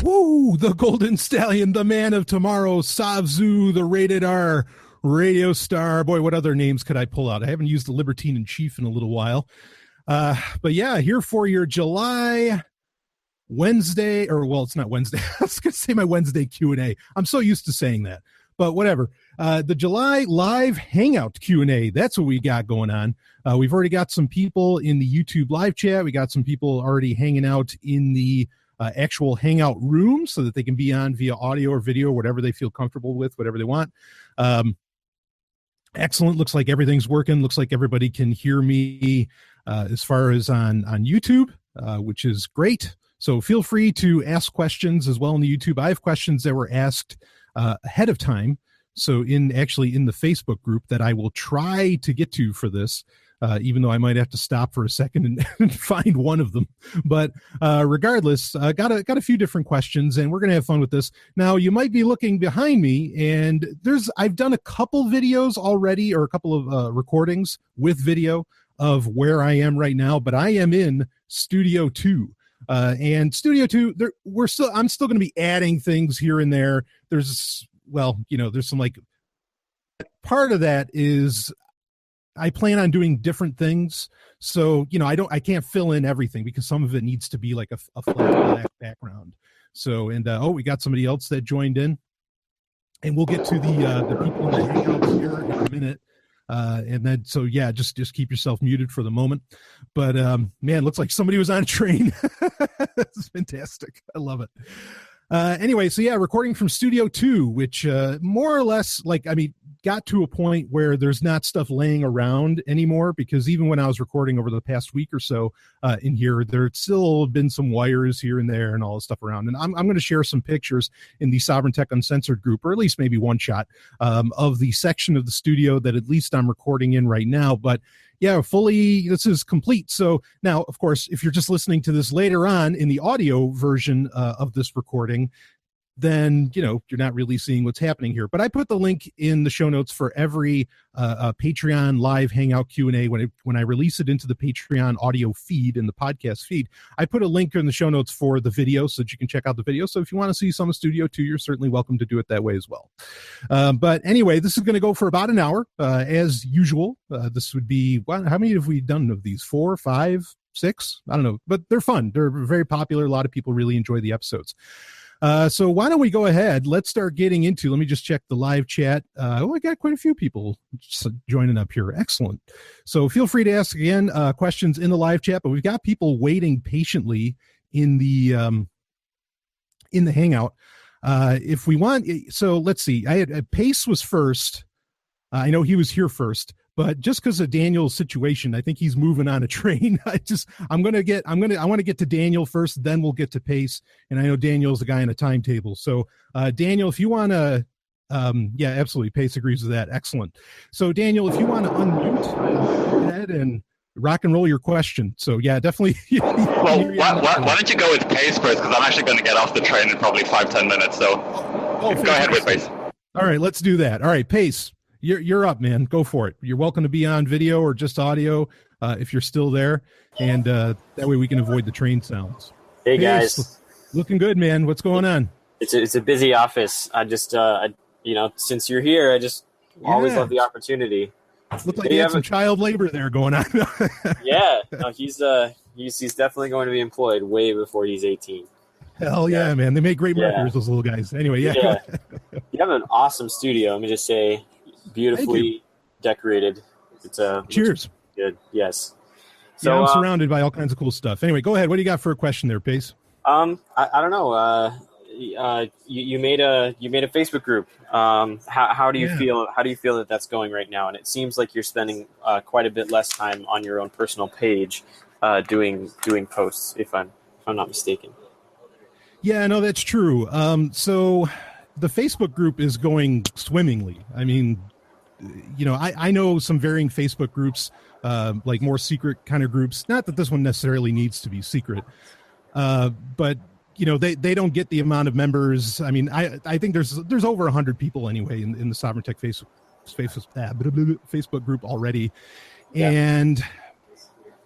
Woo! The Golden Stallion, the man of tomorrow, Savzu, the rated R radio star. Boy, what other names could I pull out? I haven't used the Libertine in Chief in a little while. But yeah, here for your July Wednesday, or well, it's not Wednesday. I was going to say my Wednesday Q&A. I'm so used to saying that, but whatever. The July live Hangout Q&A. That's what we got going on. We've already got some people in the YouTube live chat. We got some people already hanging out in the actual Hangout room so that they can be on via audio or video, whatever they feel comfortable with, whatever they want. Excellent. Looks like everything's working. Looks like everybody can hear me as far as on YouTube, which is great. So feel free to ask questions as well on the YouTube. I have questions that were asked ahead of time. So in the Facebook group that I will try to get to for this, even though I might have to stop for a second and find one of them. But regardless, got a few different questions, and we're going to have fun with this. Now, you might be looking behind me, and I've done a couple videos already, or a couple of recordings with video of where I am right now, but I am in Studio 2. And Studio 2, I'm still going to be adding things here and there. There's some like part of that is I plan on doing different things. So, I can't fill in everything because some of it needs to be like a flat black background. So, we got somebody else that joined in, and we'll get to the people in the Hangouts here in a minute. And then, so yeah, just keep yourself muted for the moment. But, man, looks like somebody was on a train. That's fantastic. I love it. Anyway, so yeah, recording from Studio 2, which more or less, got to a point where there's not stuff laying around anymore, because even when I was recording over the past week or so in here, there's still been some wires here and there and all this stuff around. And I'm going to share some pictures in the Sovryn Tech Uncensored group, or at least maybe one shot of the section of the studio that at least I'm recording in right now. But yeah, this is complete. So now, of course, if you're just listening to this later on in the audio version of this recording, then, you're not really seeing what's happening here. But I put the link in the show notes for every Patreon live Hangout Q&A. When I release it into the Patreon audio feed and the podcast feed, I put a link in the show notes for the video so that you can check out the video. So if you want to see some of Studio 2, you're certainly welcome to do it that way as well. But anyway, this is going to go for about an hour, as usual. This would be, how many have we done of these? 4, 5, 6? I don't know. But they're fun. They're very popular. A lot of people really enjoy the episodes. So why don't we go ahead? Let's start getting into, let me just check the live chat. I got quite a few people joining up here. Excellent. So feel free to ask again questions in the live chat, but we've got people waiting patiently in the Hangout. If we want, so let's see. Pace was first. I know he was here first, but just because of Daniel's situation, I think he's moving on a train. I want to get to Daniel first, then we'll get to Pace. And I know Daniel's the guy on a timetable. So, Daniel, if you want to, yeah, absolutely. Pace agrees with that. Excellent. So Daniel, if you want to unmute, go ahead and rock and roll your question. So yeah, definitely. Well, why don't you go with Pace first? Because I'm actually going to get off the train in probably 5-10 minutes. So go ahead with Pace. All right, let's do that. All right, Pace. You're up, man. Go for it. You're welcome to be on video or just audio if you're still there, and that way we can avoid the train sounds. Hey guys, looking good, man. What's going on? It's a busy office. I just since you're here, I just always love the opportunity. Looked like you had some child labor there going on. Yeah, no, he's definitely going to be employed way before he's 18. Hell yeah, man. They make great marketers, those little guys. Anyway, yeah. You have an awesome studio. Let me just say. Beautifully decorated. It's cheers. Good. Yes. So yeah, I'm surrounded by all kinds of cool stuff. Anyway, go ahead. What do you got for a question there, Pace? I don't know. You made a Facebook group. How do you feel? How do you feel that that's going right now? And it seems like you're spending quite a bit less time on your own personal page doing posts. If I'm not mistaken. Yeah, no, that's true. So the Facebook group is going swimmingly. I mean, I know some varying Facebook groups, like more secret kind of groups. Not that this one necessarily needs to be secret, but they don't get the amount of members. I mean, I think there's over 100 people anyway in the Sovryn Tech Facebook group already, and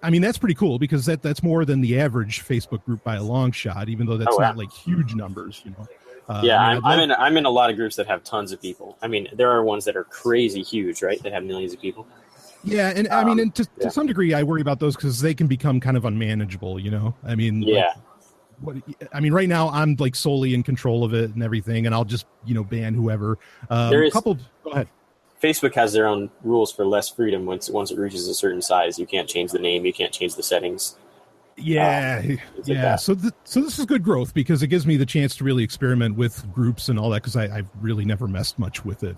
I mean, that's pretty cool because that's more than the average Facebook group by a long shot, even though that's not like huge numbers, you know. I'm in a lot of groups that have tons of people. I mean, there are ones that are crazy huge, right? That have millions of people. Yeah, and I mean, and to some degree, I worry about those because they can become kind of unmanageable, you know. I mean, right now I'm like solely in control of it and everything, and I'll just ban whoever. Go ahead. Facebook has their own rules for less freedom once it reaches a certain size. You can't change the name, you can't change the settings. Yeah. So this is good growth because it gives me the chance to really experiment with groups and all that because I've really never messed much with it.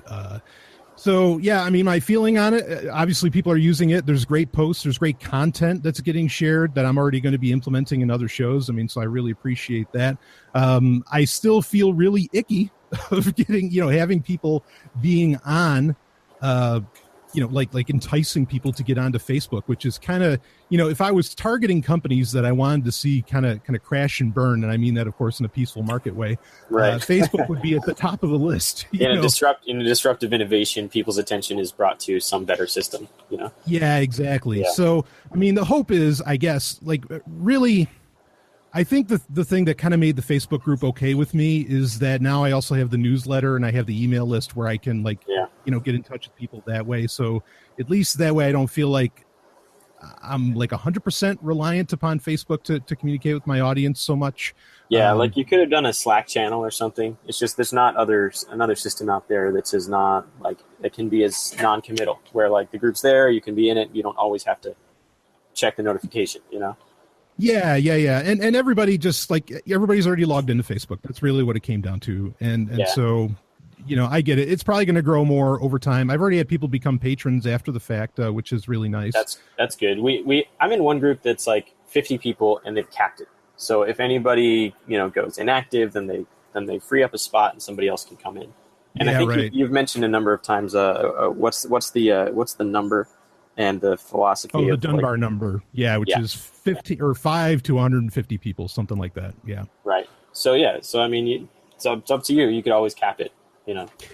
So yeah, I mean, my feeling on it, obviously people are using it. There's great posts, there's great content that's getting shared that I'm already going to be implementing in other shows. I mean, so I really appreciate that. I still feel really icky of getting, having people being on, like enticing people to get onto Facebook, which is kind of, if I was targeting companies that I wanted to see kind of crash and burn, and I mean that, of course, in a peaceful market way, right? Facebook would be at the top of the list. In a disruptive innovation, people's attention is brought to some better system, Yeah, exactly. Yeah. So, I mean, the hope is, I guess, like really, I think the thing that kind of made the Facebook group okay with me is that now I also have the newsletter and I have the email list where I can get in touch with people that way. So at least that way I don't feel like I'm like 100% reliant upon Facebook to communicate with my audience so much. Yeah, like you could have done a Slack channel or something. It's just there's not another system out there that's as not like it can be as non-committal where like the group's there, you can be in it, you don't always have to check the notification, Yeah. And everybody everybody's already logged into Facebook. That's really what it came down to. And so, I get it. It's probably going to grow more over time. I've already had people become patrons after the fact, which is really nice. That's good. I'm in one group that's like 50 people and they've capped it. So if anybody, goes inactive, then they free up a spot and somebody else can come in. And I think you've mentioned a number of times, what's the number? And the philosophy of the Dunbar number, which is 50 or 5 to 150 people, something like that. Yeah, right. So I mean, it's up to you. You could always cap it.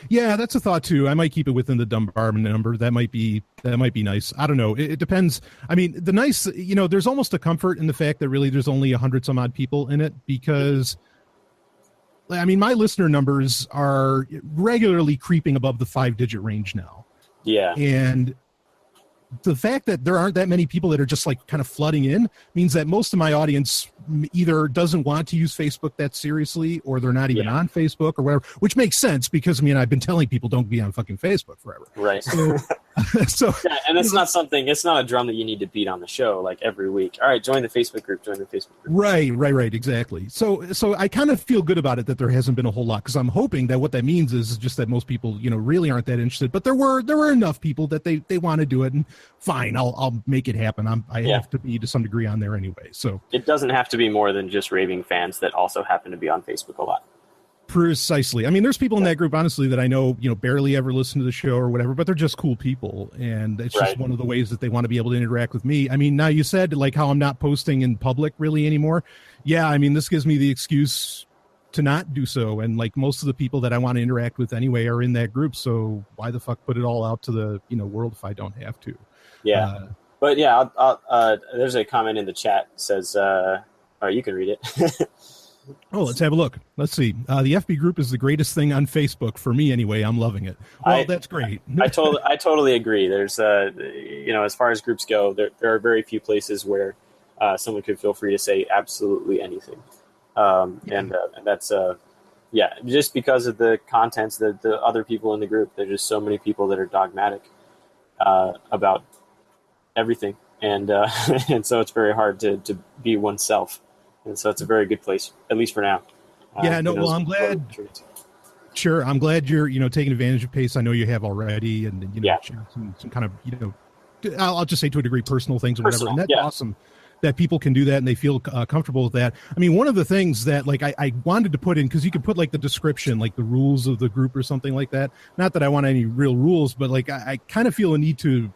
Yeah, that's a thought too. I might keep it within the Dunbar number. That might be nice. I don't know. It depends. I mean, the nice, there's almost a comfort in the fact that really there's only 100 some odd people in it because. I mean, my listener numbers are regularly creeping above the 5-digit range now. Yeah, and the fact that there aren't that many people that are just like kind of flooding in means that most of my audience either doesn't want to use Facebook that seriously or they're not even on Facebook or whatever, which makes sense because, I mean, I've been telling people don't be on fucking Facebook forever. Right. So and it's not a drum that you need to beat on the show like every week. All right, join the Facebook group. Right. Exactly. So I kind of feel good about it that there hasn't been a whole lot because I'm hoping that what that means is just that most people, really aren't that interested, but there were enough people that they want to do it and fine, I'll make it happen. I have to be to some degree on there anyway. So it doesn't have to be more than just raving fans that also happen to be on Facebook a lot. Precisely. I mean, there's people in that group, honestly, that I know, barely ever listen to the show or whatever, but they're just cool people. And it's just one of the ways that they want to be able to interact with me. I mean, now you said like how I'm not posting in public really anymore. Yeah. I mean, this gives me the excuse to not do so. And like most of the people that I want to interact with anyway are in that group. So why the fuck put it all out to the, world if I don't have to? Yeah. But yeah, there's a comment in the chat that says, you can read it. Oh, let's have a look. Let's see. The FB group is the greatest thing on Facebook for me anyway. I'm loving it. Well, that's great. I totally agree. There's, as far as groups go, there are very few places where someone could feel free to say absolutely anything. And that's, just because of the contents, the other people in the group, there's just so many people that are dogmatic about everything. And and so it's very hard to be oneself. And so it's a very good place, at least for now. Well, I'm glad. Sure. I'm glad you're, taking advantage of Pace. I know you have already and, some kind of, I'll just say to a degree, personal things or whatever. And that's awesome that people can do that and they feel comfortable with that. I mean, one of the things that like I wanted to put in, because you could put like the description, like the rules of the group or something like that. Not that I want any real rules, but like I kind of feel a need to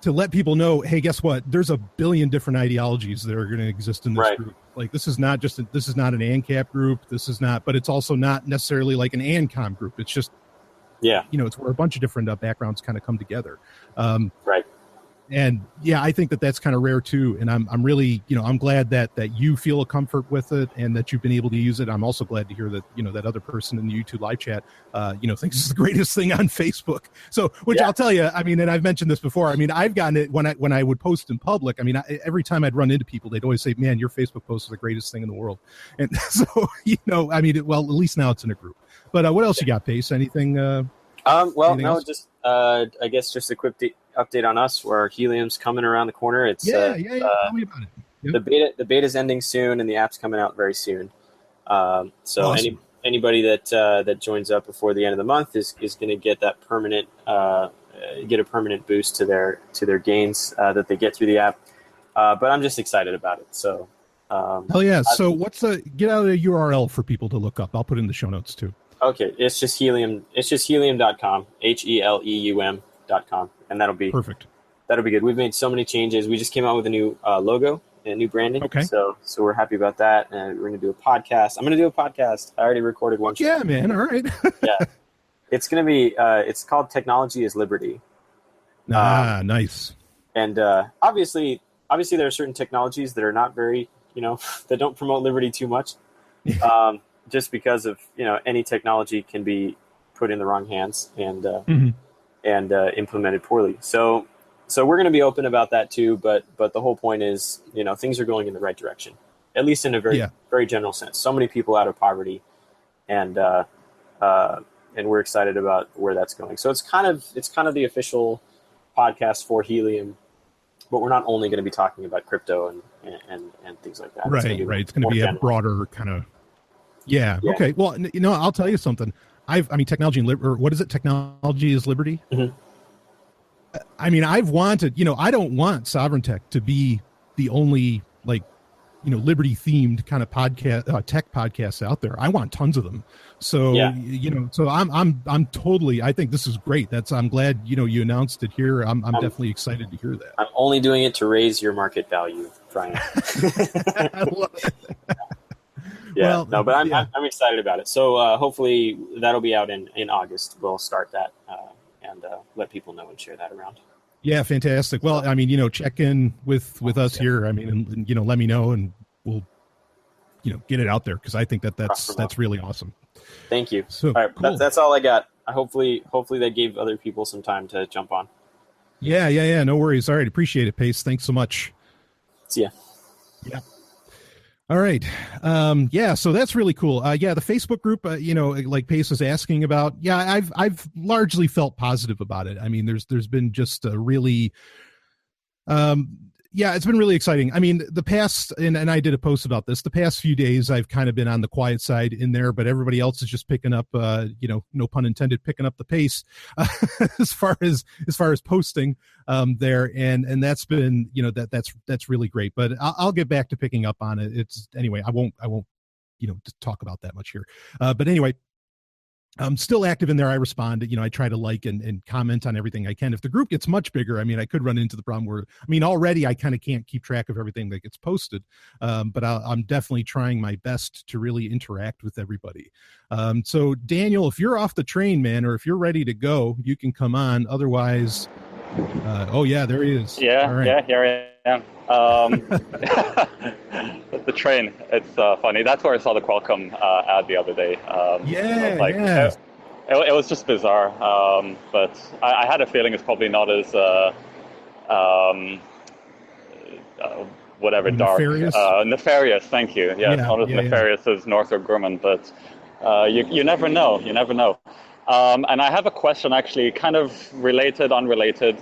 let people know, hey, guess what? There's a billion different ideologies that are going to exist in this group. Like this is not an ANCAP group. This is not, but it's also not necessarily like an ANCOM group. It's just, it's where a bunch of different backgrounds kind of come together. Right. And yeah, I think that that's kind of rare too. And I'm really, I'm glad that you feel a comfort with it and that you've been able to use it. I'm also glad to hear that, that other person in the YouTube live chat, thinks it's the greatest thing on Facebook. So, which I'll tell you, I mean, and I've mentioned this before. I mean, I've gotten it when I would post in public. I mean, every time I'd run into people, they'd always say, man, your Facebook post is the greatest thing in the world. And so, I mean, well, at least now it's in a group. But what else you got, Pace? Anything? Anything else? Just I guess just a quick update on us, where Helium's coming around the corner. It's Tell me about it. Yep. The beta's ending soon, and the app's coming out very soon. So awesome. Anybody that joins up before the end of the month is going to get that permanent get a permanent boost to their gains that they get through the app. But I'm just excited about it. So hell yeah! So get out a URL for people to look up. I'll put it in the show notes too. Okay, it's just Helium. It's just helium.com, HELEUM.com, and that'll be perfect. That'll be good. We've made so many changes. We just came out with a new logo and new branding. Okay. So we're happy about that, and we're going to do a podcast. I'm going to do a podcast. I already recorded one. Yeah, man. All right. Yeah, it's going to be. It's called Technology is Liberty. Nice. And obviously, there are certain technologies that are not very, that don't promote liberty too much. Just because of any technology can be put in the wrong hands and implemented poorly. So we're going to be open about that too. But the whole point is things are going in the right direction, at least in a very general sense. So many people out of poverty, and we're excited about where that's going. So it's kind of the official podcast for Helium, but we're not only going to be talking about crypto and things like that. Right. It's going to be a broader kind of. Yeah. Okay. Well, I'll tell you something. Technology and what is it? Technology is liberty. Mm-hmm. I mean, I've wanted, I don't want Sovryn Tech to be the only liberty themed kind of podcast, tech podcasts out there. I want tons of them. So, so I'm totally, I think this is great. I'm glad, you announced it here. I'm definitely excited to hear that. I'm only doing it to raise your market value, Brian. I love it. Yeah, but I'm excited about it. So hopefully that'll be out in August. We'll start that and let people know and share that around. Yeah, fantastic. Well, I mean, check in with us here. I mean, and let me know, and we'll, get it out there, because I think that's really awesome. Thank you. So, all right, cool. That's all I got. Hopefully that gave other people some time to jump on. Yeah. No worries. All right, appreciate it, Pace. Thanks so much. See ya. Yeah. All right. So that's really cool. The Facebook group, like Pace was asking about. Yeah, I've largely felt positive about it. I mean, there's been just a really, it's been really exciting. I mean, the past, and I did a post about this, the past few days, I've kind of been on the quiet side in there, but everybody else is just picking up, no pun intended, picking up the pace as far as posting there. And that's been, that's really great, but I'll get back to picking up on it. I won't, talk about that much here. But anyway, I'm still active in there. I respond, I try to like and comment on everything I can. If the group gets much bigger, I mean, I could run into the problem where, already I kind of can't keep track of everything that gets posted. But I'm definitely trying my best to really interact with everybody. So Daniel, if you're off the train, man, or if you're ready to go, you can come on. Otherwise, there he is. Yeah, here I am. The train, it's funny. That's where I saw the Qualcomm ad the other day. It was just bizarre, but I had a feeling it's probably not as nefarious? Dark. Nefarious, thank you. Yeah, it's not as nefarious as Northrop Grumman, but you never know. And I have a question, actually, kind of related, unrelated.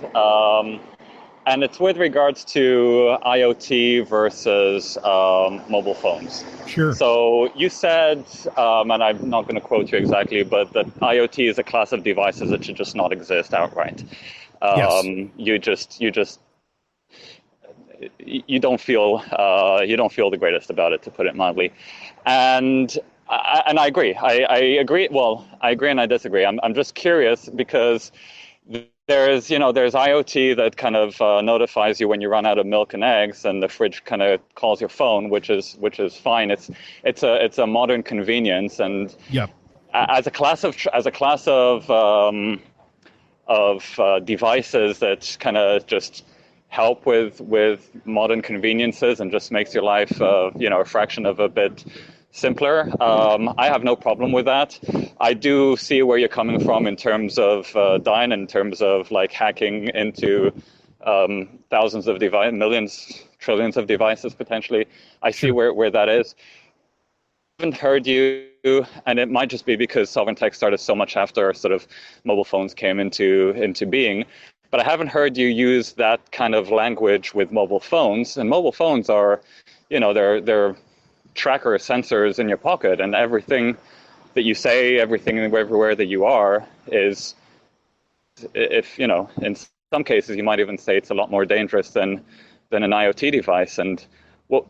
And it's with regards to IoT versus mobile phones. Sure. So you said, and I'm not going to quote you exactly, but that IoT is a class of devices that should just not exist outright. Yes. You don't feel the greatest about it, to put it mildly. And I agree. I agree. Well, I agree and I disagree. I'm just curious because there's IoT that kind of notifies you when you run out of milk and eggs, and the fridge kind of calls your phone, which is fine. It's a modern convenience, and as a class of devices that kind of just help with modern conveniences and just makes your life, a fraction of a bit simpler. I have no problem with that. I do see where you're coming from in terms of Dyn, in terms of like hacking into thousands of devices, millions, trillions of devices potentially. I see where that is. I haven't heard you, and it might just be because Sovryn Tech started so much after sort of mobile phones came into being, but I haven't heard you use that kind of language with mobile phones. And mobile phones are, they're tracker sensors in your pocket, and everything that you say, everything everywhere that you are is, if in some cases you might even say it's a lot more dangerous than an IoT device. And what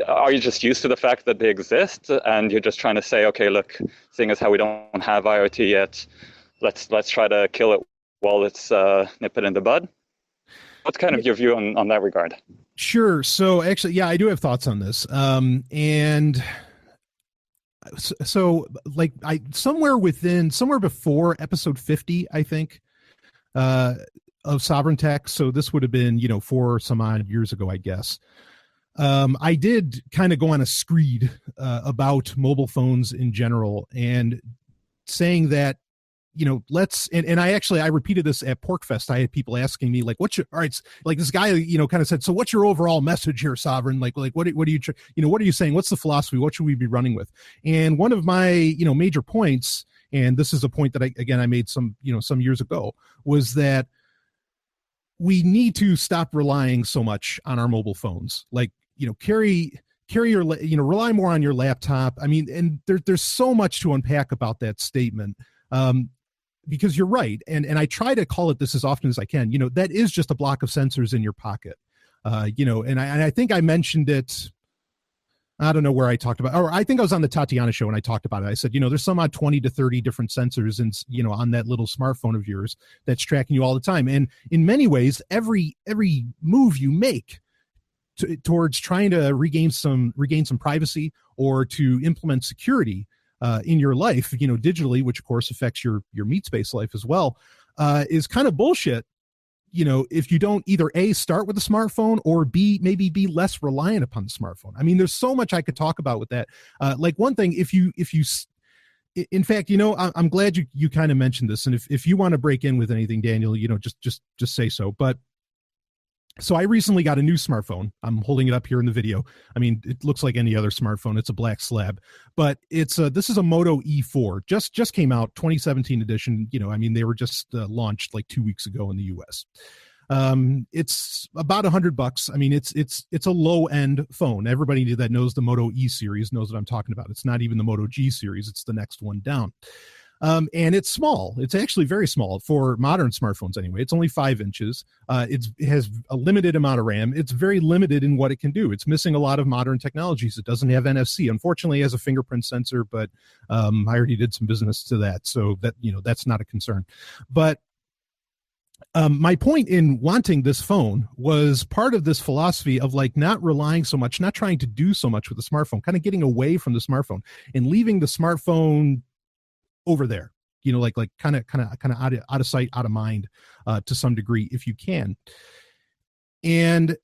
are you just used to the fact that they exist, and you're just trying to say, okay, look, seeing as how we don't have IoT yet, let's try to kill it while it's nip it in the bud? What's kind of your view on that regard? Sure. So actually, yeah, I do have thoughts on this. And so like somewhere before episode 50, I think, of Sovryn Tech. So this would have been, 4 some odd years ago, I guess. I did kind of go on a screed about mobile phones in general, and saying that, and I repeated this at PorkFest. I had people asking me like, all right, like this guy, kind of said, so what's your overall message here, Sovryn? Like what are you, what are you saying? What's the philosophy? What should we be running with? And one of my, major points, and this is a point that I made some years ago, was that we need to stop relying so much on our mobile phones. Like, carry your, rely more on your laptop. I mean, and there's so much to unpack about that statement. Because you're right. And I try to call it this as often as I can, that is just a block of sensors in your pocket. And I think I mentioned it. I don't know where I talked about, or I think I was on the Tatiana show and I talked about it. I said, there's some odd 20 to 30 different sensors and, on that little smartphone of yours that's tracking you all the time. And in many ways, every move you make towards trying to regain some privacy or to implement security in your life, digitally, which of course affects your meat space life as well, is kind of bullshit. If you don't either A, start with a smartphone, or B, maybe be less reliant upon the smartphone. I mean, there's so much I could talk about with that. Like one thing, if you, in fact, I'm glad you kind of mentioned this. And if you want to break in with anything, Daniel, just say so. But so I recently got a new smartphone. I'm holding it up here in the video. I mean, it looks like any other smartphone. It's a black slab, but this is a Moto E4. Just came out, 2017 edition. I mean, they were just launched like 2 weeks ago in the US. It's about $100. I mean, it's a low end phone. Everybody that knows the Moto E series knows what I'm talking about. It's not even the Moto G series. It's the next one down. And it's small. It's actually very small for modern smartphones anyway. It's only 5 inches. It has a limited amount of RAM. It's very limited in what it can do. It's missing a lot of modern technologies. It doesn't have NFC. Unfortunately, it has a fingerprint sensor, but I already did some business to that. So that, that's not a concern. But my point in wanting this phone was part of this philosophy of like not relying so much, not trying to do so much with the smartphone, kind of getting away from the smartphone and leaving the smartphone over there, like kind of out of sight, out of mind, to some degree, if you can. And,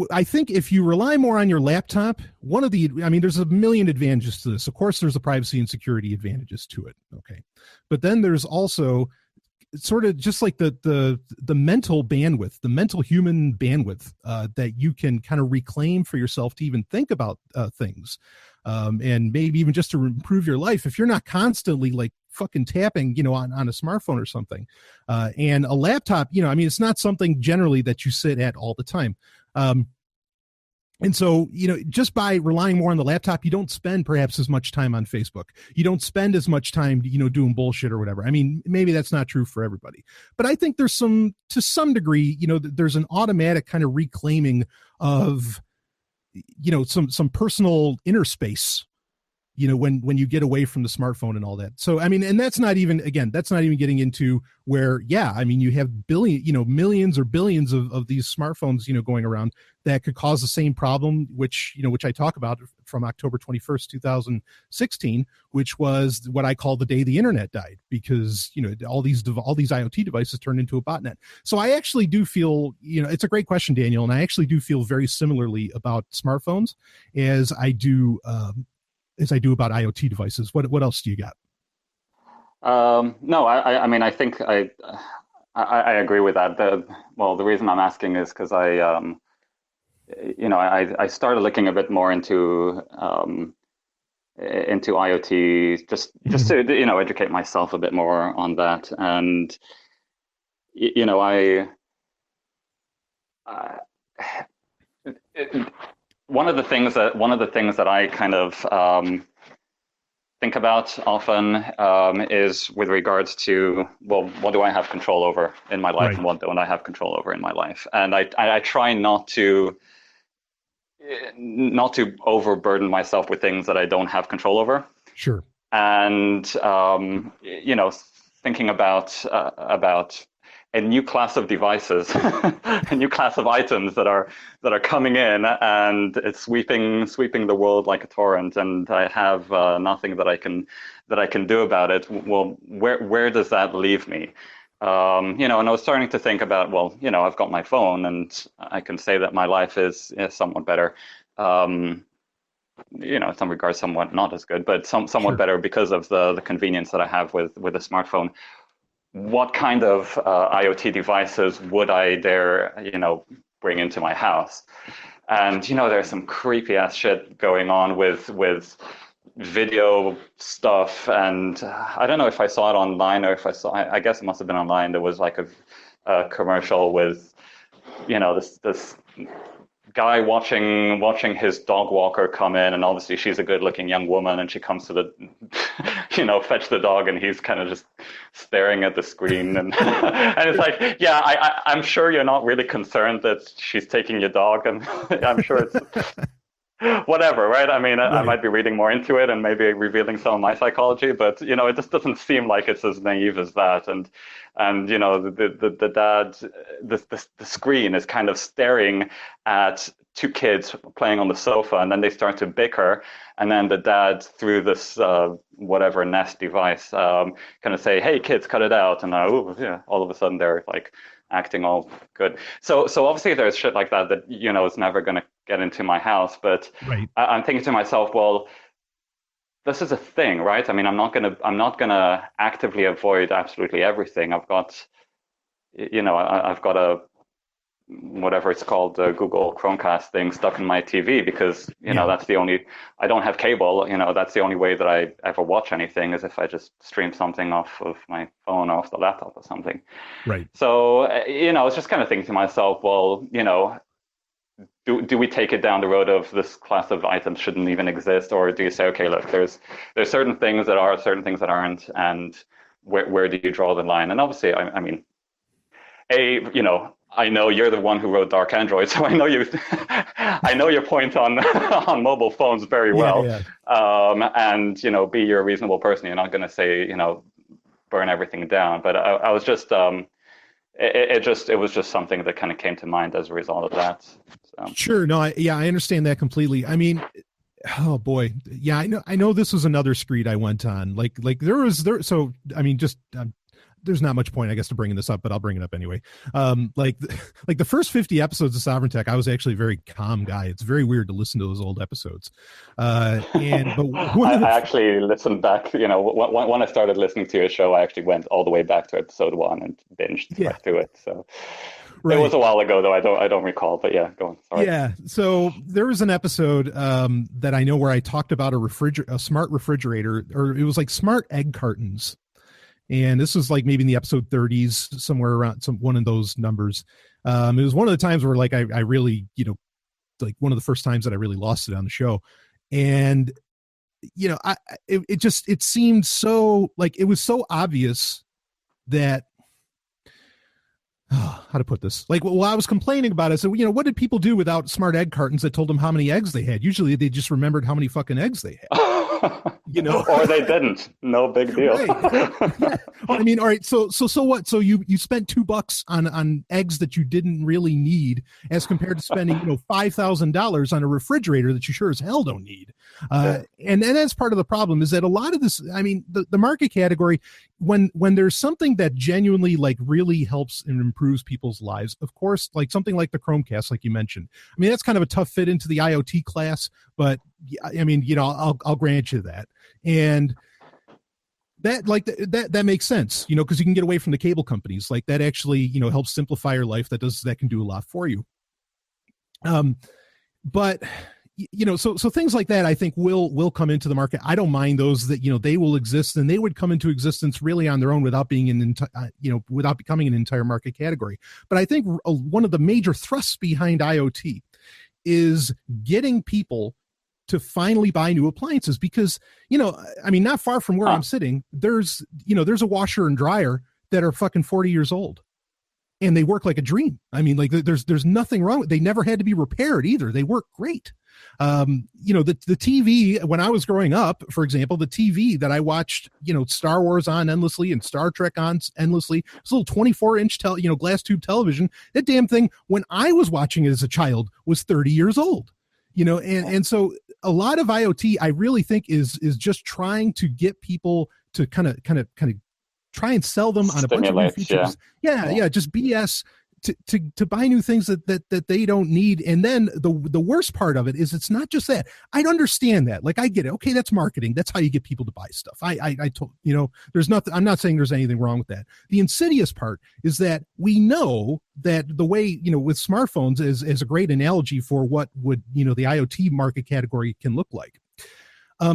I think if you rely more on your laptop, there's a million advantages to this. Of course, there's the privacy and security advantages to it. Okay. But then there's also sort of just like the mental bandwidth, the mental human bandwidth, that you can kind of reclaim for yourself to even think about things. And maybe even just to improve your life if you're not constantly like fucking tapping, on a smartphone or something. And a laptop, it's not something generally that you sit at all the time. And so, just by relying more on the laptop, you don't spend perhaps as much time on Facebook. You don't spend as much time, doing bullshit or whatever. I mean, maybe that's not true for everybody, but I think there's to some degree, there's an automatic kind of reclaiming of, some personal inner space when you get away from the smartphone and all that. So, I mean, and that's not even getting into where, you have millions or billions of these smartphones, going around that could cause the same problem, which I talk about from October 21st, 2016, which was what I call the day the internet died, because, all these IoT devices turned into a botnet. So I actually do feel, it's a great question, Daniel, and I actually do feel very similarly about smartphones as I do about IoT devices. What else do you got? No, I mean, I think I agree with that. The reason I'm asking is because I started looking a bit more into IoT just to educate myself a bit more on that, and one of the things that I kind of think about often is with regards to, what do I have control over in my life, right, and what don't I have control over in my life? And I try not to overburden myself with things that I don't have control over. Sure. And thinking about a new class of devices, a new class of items that are coming in, and it's sweeping the world like a torrent, and I have nothing that I can do about it. Well, where does that leave me? And I was starting to think about, I've got my phone, and I can say that my life is somewhat better. In some regards, somewhat not as good, but somewhat sure, better because of the convenience that I have with a smartphone. What kind of IoT devices would I dare, bring into my house? And, there's some creepy ass shit going on with video stuff. And I don't know if I saw it online or I guess it must have been online. There was like a commercial with, this guy watching his dog walker come in, and obviously she's a good looking young woman, and she comes to fetch the dog, and he's kind of just staring at the screen, and and it's like, I'm sure you're not really concerned that she's taking your dog, and I'm sure it's whatever, right? I mean, right. I might be reading more into it and maybe revealing some of my psychology, but it just doesn't seem like it's as naive as that. And the dad, the screen is kind of staring at two kids playing on the sofa, and then they start to bicker, and then the dad, through this whatever Nest device, kind of say, "Hey kids, cut it out," and all of a sudden they're like acting all good. So obviously there's shit like that is never going to get into my house, but right. I'm thinking to myself, well, this is a thing, right? I mean, I'm not gonna actively avoid absolutely everything. I've got a whatever it's called, Google Chromecast thing stuck in my TV, because that's the only, I don't have cable, that's the only way that I ever watch anything, is if I just stream something off of my phone or off the laptop or something. Right. So I was just kind of thinking to myself, well, do we take it down the road of this class of items shouldn't even exist, or do you say, okay, look, there's certain things that are, certain things that aren't, and where do you draw the line? And obviously, I mean, I know you're the one who wrote Dark Android, so I know I know your point on on mobile phones very well. Yeah. And B, you're a reasonable person. You're not going to say burn everything down. But I was just it was just something that kind of came to mind as a result of that. So. Sure. No. I understand that completely. I mean, oh boy, yeah. I know this was another screed I went on. Like So I mean, just. There's not much point, I guess, to bringing this up, but I'll bring it up anyway. Like the first 50 episodes of Sovryn Tech, I was actually a very calm guy. It's very weird to listen to those old episodes. I actually listened back. When I started listening to your show, I actually went all the way back to episode 1 and binged right through it. So. Right. It was a while ago, though. I don't recall, but yeah, go on. Sorry. Yeah. So there was an episode that I know where I talked about a smart refrigerator, or it was like smart egg cartons. And this was like maybe in the episode 30s, somewhere around one of those numbers. It was one of the times where like I really, like one of the first times that I really lost it on the show. And, it seemed so, like, it was so obvious that, how to put this? Like, while I was complaining about it, so, what did people do without smart egg cartons that told them how many eggs they had? Usually they just remembered how many fucking eggs they had. you know, or they didn't. No big deal. Right. Yeah. I mean, all right. So what? So you spent $2 on eggs that you didn't really need, as compared to spending $5,000 on a refrigerator that you sure as hell don't need. And that's part of the problem, is that a lot of this. I mean, the market category, when there's something that genuinely like really helps and improves people's lives, of course, like something like the Chromecast, like you mentioned. I mean, that's kind of a tough fit into the IoT class, but I mean, I'll grant you that. And that makes sense, because you can get away from the cable companies. Like that actually, helps simplify your life. That can do a lot for you. But so things like that, I think will come into the market. I don't mind those that, they will exist, and they would come into existence really on their own without being without becoming an entire market category. But I think one of the major thrusts behind IoT is getting people to finally buy new appliances, because, I mean, not far from where I'm sitting, there's a washer and dryer that are fucking 40 years old, and they work like a dream. I mean, like there's nothing wrong with, they never had to be repaired either. They work great. The TV, when I was growing up, for example, the TV that I watched, Star Wars on endlessly and Star Trek on endlessly, this little 24-inch glass tube television, that damn thing, when I was watching it as a child, was 30 years old. And so a lot of IoT, I really think is just trying to get people to kind of try and sell them on a bunch of new features. Yeah. Just BS to buy new things that they don't need. And then the worst part of it is, it's not just that. I'd understand that. Like, I get it. Okay, that's marketing. That's how you get people to buy stuff. I told, there's nothing, I'm not saying there's anything wrong with that. The insidious part is that we know that the way, with smartphones is a great analogy for what would, the IoT market category can look like.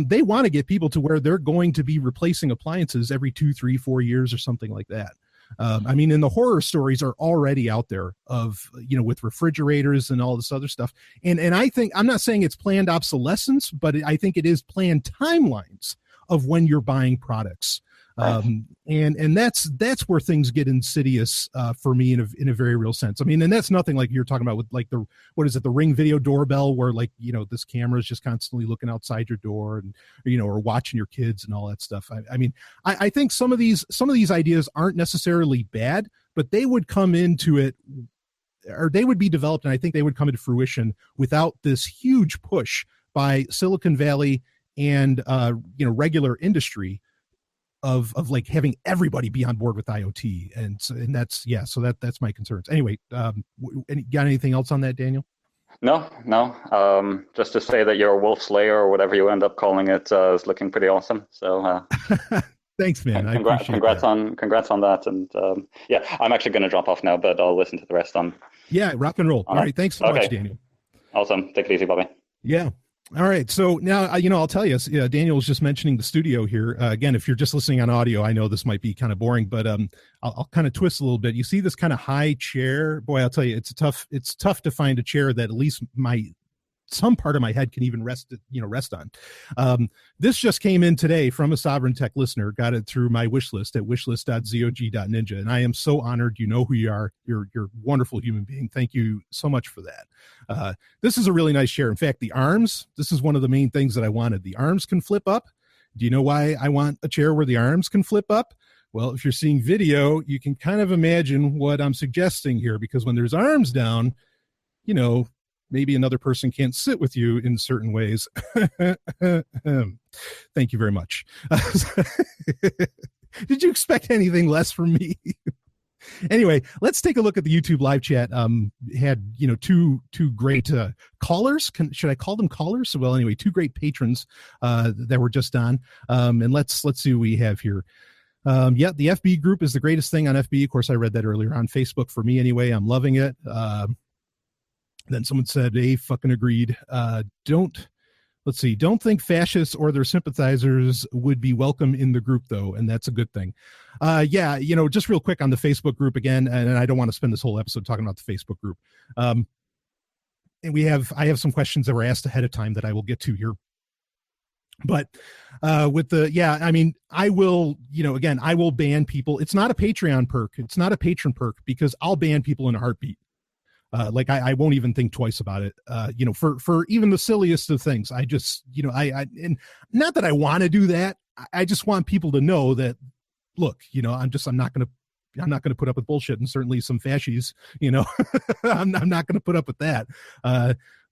They want to get people to where they're going to be replacing appliances every 2, 3, 4 years or something like that. I mean, and the horror stories are already out there of, with refrigerators and all this other stuff. And I think, I'm not saying it's planned obsolescence, but I think it is planned timelines of when you're buying products. And that's where things get insidious for me in a very real sense. I mean, and that's nothing like you're talking about with like the Ring video doorbell, where like, this camera is just constantly looking outside your door and, or watching your kids and all that stuff. I mean, I think some of these ideas aren't necessarily bad, but they would come into it, or they would be developed, and I think they would come into fruition without this huge push by Silicon Valley and, regular industry of like having everybody be on board with IoT. And that's my concerns. Anyway, got anything else on that, Daniel? No. Just to say that your Wolf Slayer, or whatever you end up calling it, is looking pretty awesome. So thanks, man. Congrats on that. And I'm actually going to drop off now, but I'll listen to the rest on. Yeah, rock and roll. All right. Thanks so much, Daniel. Awesome. Take it easy. Bye-bye. Yeah. All right. So now, I'll tell you, Daniel was just mentioning the studio here. Again, if you're just listening on audio, I know this might be kind of boring, but I'll kind of twist a little bit. You see this kind of high chair? Boy, I'll tell you, it's tough to find a chair that at least some part of my head can even rest on. This just came in today from a Sovryn Tech listener. Got it through my wish list at wishlist.zog.ninja. And I am so honored. You know who you are. You're a wonderful human being. Thank you so much for that. This is a really nice chair. In fact, the arms, this is one of the main things that I wanted. The arms can flip up. Do you know why I want a chair where the arms can flip up? Well, if you're seeing video, you can kind of imagine what I'm suggesting here, because when there's arms down, maybe another person can't sit with you in certain ways. Thank you very much. Did you expect anything less from me? Anyway, let's take a look at the YouTube live chat. Had two great callers. Should I call them callers? Well, anyway, two great patrons that were just on. And let's see what we have here. The FB group is the greatest thing on FB. Of course, I read that earlier. On Facebook, for me anyway, I'm loving it. Then someone said, "Hey, fucking agreed. Don't think fascists or their sympathizers would be welcome in the group, though, and that's a good thing." Just real quick on the Facebook group again, and I don't want to spend this whole episode talking about the Facebook group. And I have some questions that were asked ahead of time that I will get to here. But I will, I will ban people. It's not a Patreon perk. It's not a patron perk, because I'll ban people in a heartbeat. Like I won't even think twice about it. For even the silliest of things, I just, and not that I want to do that. I just want people to know that, look, I'm not going to put up with bullshit, and certainly some fascies, I'm not going to put up with that.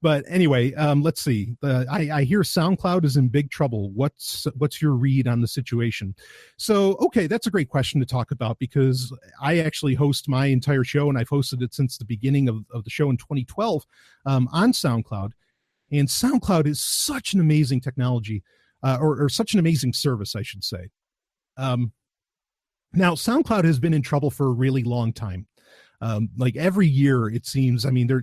But anyway, let's see. I hear SoundCloud is in big trouble. What's your read on the situation? So, okay, that's a great question to talk about, because I actually host my entire show, and I've hosted it since the beginning of the show in 2012 on SoundCloud. And SoundCloud is such an amazing technology, or such an amazing service, I should say. Now, SoundCloud has been in trouble for a really long time. Like every year, it seems. I mean,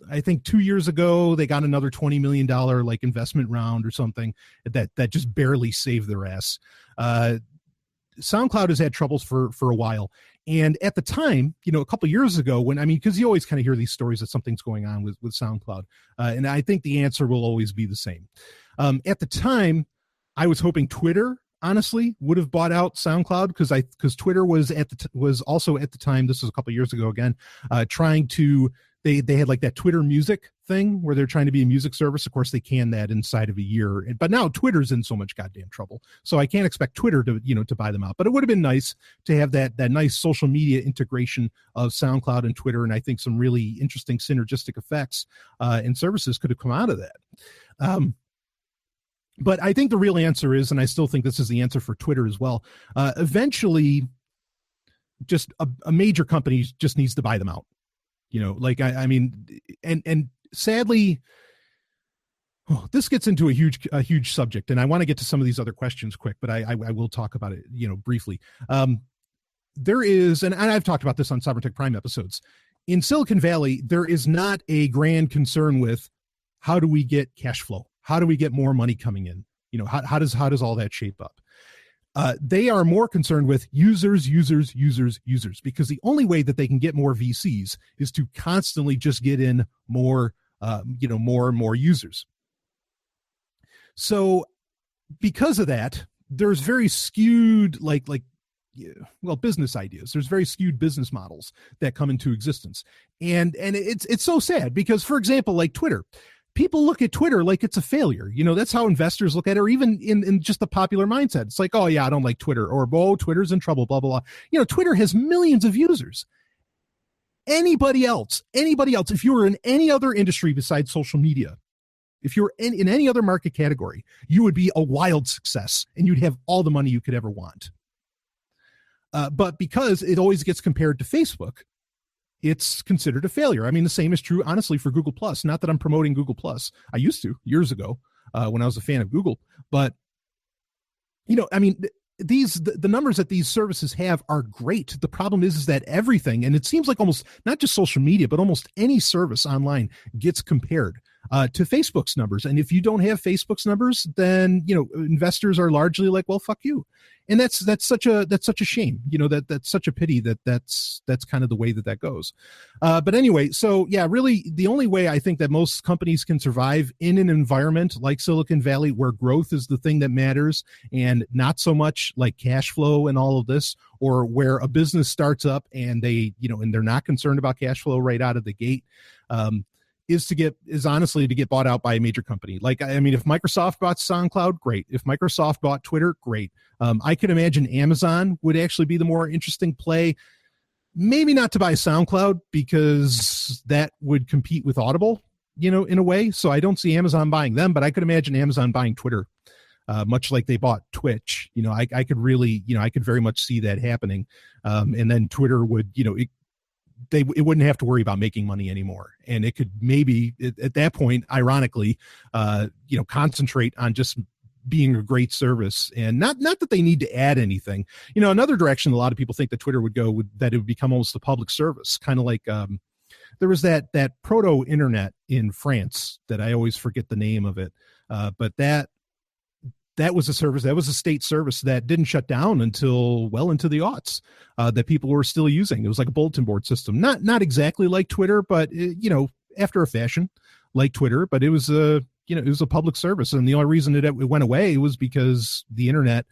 I think 2 years ago they got another $20 million like investment round or something that just barely saved their ass. SoundCloud has had troubles for a while, and at the time, a couple of years ago, because you always kind of hear these stories that something's going on with SoundCloud, and I think the answer will always be the same. At the time, I was hoping Twitter, honestly, would have bought out SoundCloud, because Twitter was also at the time, this was a couple of years ago again, trying to, they had like that Twitter music thing where they're trying to be a music service. Of course, they can that inside of a year, but now Twitter's in so much goddamn trouble, so I can't expect Twitter to buy them out. But it would have been nice to have that nice social media integration of SoundCloud and Twitter, and I think some really interesting synergistic effects and services could have come out of that. But I think the real answer is, and I still think this is the answer for Twitter as well, eventually just a major company just needs to buy them out. And sadly, this gets into a huge subject, and I want to get to some of these other questions quick, but I will talk about it, briefly. There is, and I've talked about this on Sovryn Tech Prime episodes, in Silicon Valley, there is not a grand concern with how do we get cash flow? How do we get more money coming in? How does all that shape up? They are more concerned with users, because the only way that they can get more VCs is to constantly just get in more and more users. So because of that, there's very skewed business ideas. There's very skewed business models that come into existence. And it's so sad because, for example, like Twitter, people look at Twitter like it's a failure. That's how investors look at it, or even in just the popular mindset. It's like, oh yeah, I don't like Twitter, or oh, Twitter's in trouble, blah, blah, blah. Twitter has millions of users. Anybody else, if you were in any other industry besides social media, if you're in any other market category, you would be a wild success and you'd have all the money you could ever want. But because it always gets compared to Facebook, it's considered a failure. I mean, the same is true, honestly, for Google Plus. Not that I'm promoting Google Plus. I used to years ago when I was a fan of Google. But, the numbers that these services have are great. The problem is that everything, and it seems like almost not just social media, but almost any service online gets compared to Facebook's numbers. And if you don't have Facebook's numbers, then, investors are largely like, well, fuck you. And that's such a shame, that's such a pity that's kind of the way that goes. But anyway, so yeah, really the only way I think that most companies can survive in an environment like Silicon Valley, where growth is the thing that matters and not so much like cash flow and all of this, or where a business starts up and and they're not concerned about cash flow right out of the gate, is honestly to get bought out by a major company. Like, if Microsoft bought SoundCloud, great. If Microsoft bought Twitter, great. I could imagine Amazon would actually be the more interesting play. Maybe not to buy SoundCloud, because that would compete with Audible, in a way. So I don't see Amazon buying them, but I could imagine Amazon buying Twitter, much like they bought Twitch. I could really, I could very much see that happening. And then Twitter would, it wouldn't have to worry about making money anymore. And it could maybe at that point, ironically, concentrate on just being a great service, and not that they need to add anything. Another direction a lot of people think that Twitter would go that it would become almost a public service, kind of like there was that proto internet in France that I always forget the name of it. But that was a service, that was a state service that didn't shut down until well into the aughts, that people were still using. It was like a bulletin board system, not exactly like Twitter, but after a fashion like Twitter, but it was a public service. And the only reason it went away was because the internet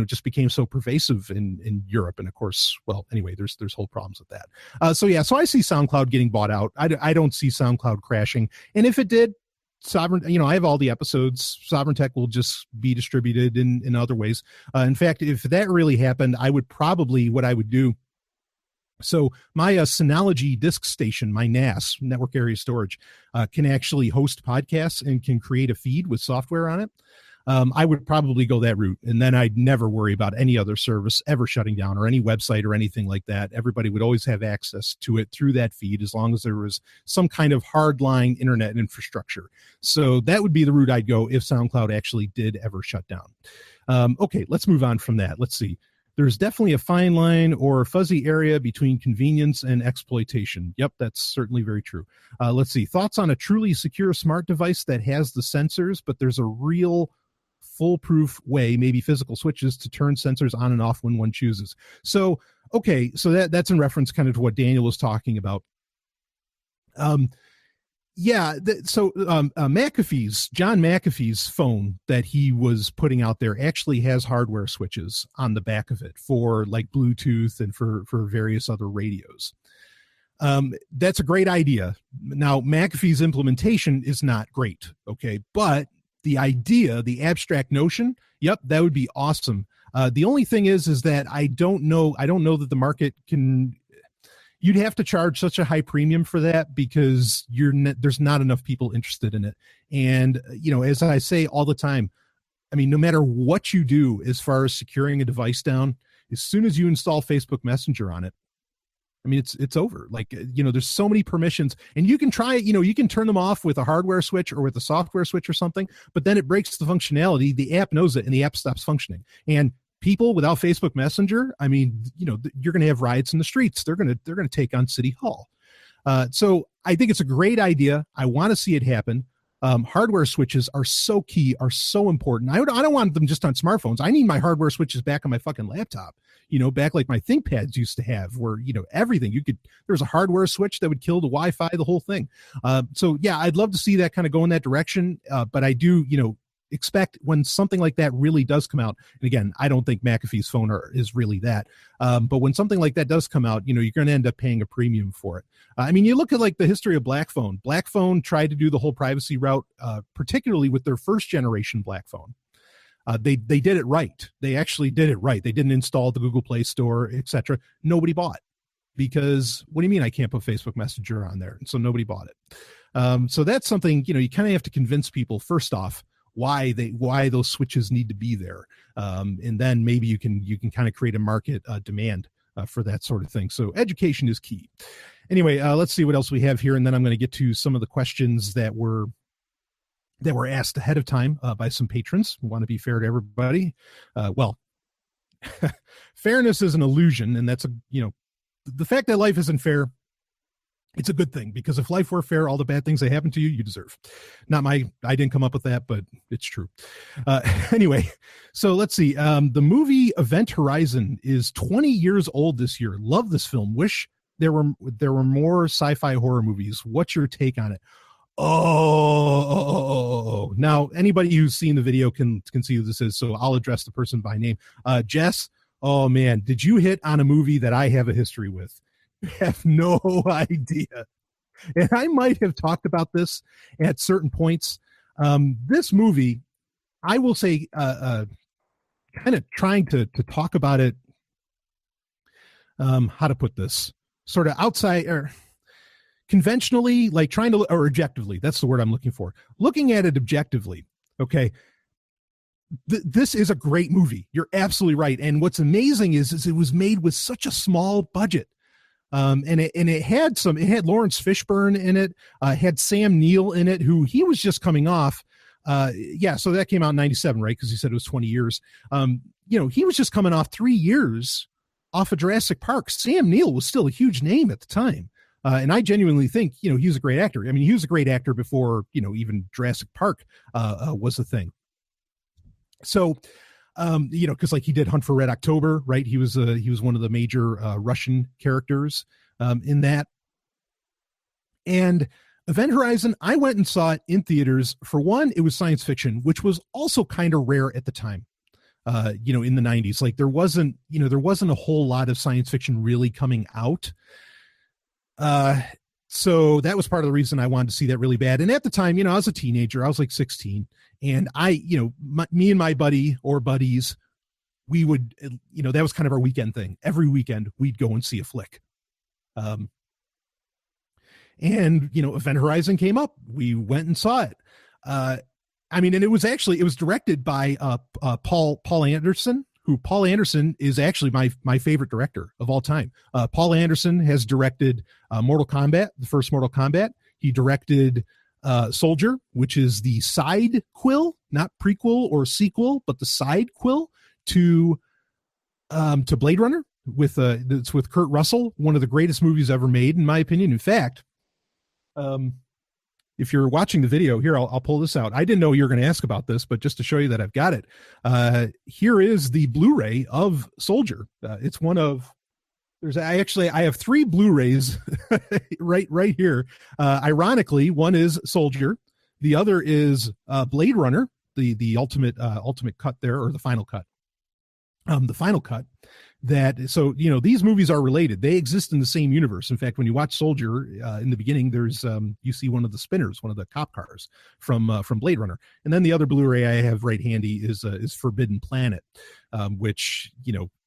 just became so pervasive in Europe. And of course, well, anyway, there's whole problems with that. So I see SoundCloud getting bought out. I don't see SoundCloud crashing. And if it did, Sovryn, I have all the episodes. Sovryn Tech will just be distributed in other ways. In fact, if that really happened, what I would do. So my Synology disk station, my NAS, network area storage, can actually host podcasts and can create a feed with software on it. I would probably go that route, and then I'd never worry about any other service ever shutting down or any website or anything like that. Everybody would always have access to it through that feed as long as there was some kind of hardline internet infrastructure. So that would be the route I'd go if SoundCloud actually did ever shut down. Okay, let's move on from that. Let's see. There's definitely a fine line or fuzzy area between convenience and exploitation. Yep, that's certainly very true. Let's see. Thoughts on a truly secure smart device that has the sensors, but there's a real foolproof way, maybe physical switches, to turn sensors on and off when one chooses. So, okay, so that's in reference kind of to what Daniel was talking about. John McAfee's phone that he was putting out there actually has hardware switches on the back of it for like Bluetooth and for various other radios. That's a great idea. Now, McAfee's implementation is not great, okay, but the idea, the abstract notion, yep, that would be awesome. The only thing is that I don't know that the market can. You'd have to charge such a high premium for that because there's not enough people interested in it. And, as I say all the time, I mean, no matter what you do as far as securing a device down, as soon as you install Facebook Messenger on it, I mean, it's over. Like, there's so many permissions, and you can try it, you can turn them off with a hardware switch or with a software switch or something, but then it breaks the functionality. The app knows it and the app stops functioning. And people without Facebook Messenger, I mean, you're going to have riots in the streets. They're going to take on City Hall. So I think it's a great idea. I want to see it happen. Hardware switches are so key, are so important. I don't want them just on smartphones. I need my hardware switches back on my fucking laptop, back like my ThinkPads used to have, where, everything there's a hardware switch that would kill the Wi-Fi, the whole thing. So yeah, I'd love to see that kind of go in that direction. But I do, expect when something like that really does come out, and again, I don't think McAfee's phone is really that, but when something like that does come out, you're going to end up paying a premium for it. I mean, you look at like the history of Blackphone. Blackphone tried to do the whole privacy route, particularly with their first generation Blackphone. They did it right. They actually did it right. They didn't install the Google Play Store, etc. Nobody bought, because what do you mean I can't put Facebook Messenger on there? And so nobody bought it. So that's something, you kind of have to convince people first off why those switches need to be there, and then maybe you can kind of create a market demand for that sort of thing. So education is key. Anyway, let's see what else we have here, and then I'm going to get to some of the questions that were asked ahead of time by some patrons who want to be fair to everybody. Well, fairness is an illusion, and that's the fact that life isn't fair. It's a good thing, because if life were fair, all the bad things that happen to you, you deserve. I didn't come up with that, but it's true. Anyway, so let's see. The movie Event Horizon is 20 years old this year. Love this film. Wish there were more sci-fi horror movies. What's your take on it? Oh, now anybody who's seen the video can see who this is, so I'll address the person by name. Jess, oh man, did you hit on a movie that I have a history with? I have no idea. And I might have talked about this at certain points. This movie, I will say, kind of trying to talk about it, how to put this, sort of outside or conventionally, like trying to, or objectively, that's the word I'm looking for. Looking at it objectively, okay, this is a great movie. You're absolutely right. And what's amazing is it was made with such a small budget. And it had Lawrence Fishburne in it, had Sam Neill in it, who he was just coming off. So that came out in 97, right? Because he said it was 20 years. He was just coming off 3 years off of Jurassic Park. Sam Neill was still a huge name at the time. And I genuinely think, he was a great actor. I mean, he was a great actor before, even Jurassic Park was a thing. So, because like he did Hunt for Red October, right? He was one of the major Russian characters in that. And Event Horizon, I went and saw it in theaters. For one, it was science fiction, which was also kind of rare at the time. in the 90s. Like there wasn't a whole lot of science fiction really coming out. So that was part of the reason I wanted to see that really bad. And at the time, I was a teenager. I was like 16, and me and my buddy or buddies, we would, that was kind of our weekend thing. Every weekend we'd go and see a flick. And Event Horizon came up. We went and saw it. And it was directed by Paul Anderson, who Paul Anderson is actually my favorite director of all time. Paul Anderson has directed Mortal Kombat, the first Mortal Kombat. He directed Soldier, which is the side quill, not prequel or sequel, but the side quill to Blade Runner. It's with Kurt Russell, one of the greatest movies ever made, in my opinion. In fact, if you're watching the video here, I'll pull this out. I didn't know you were going to ask about this, but just to show you that I've got it, here is the Blu-ray of Soldier. It's one of, I have 3 Blu-rays right here. Ironically, one is Soldier, the other is Blade Runner, the ultimate cut there, or the final cut. The final cut. These movies are related. They exist in the same universe. In fact, when you watch Soldier in the beginning, there's you see one of the spinners, one of the cop cars from Blade Runner, and then the other Blu-ray I have right handy is Forbidden Planet, which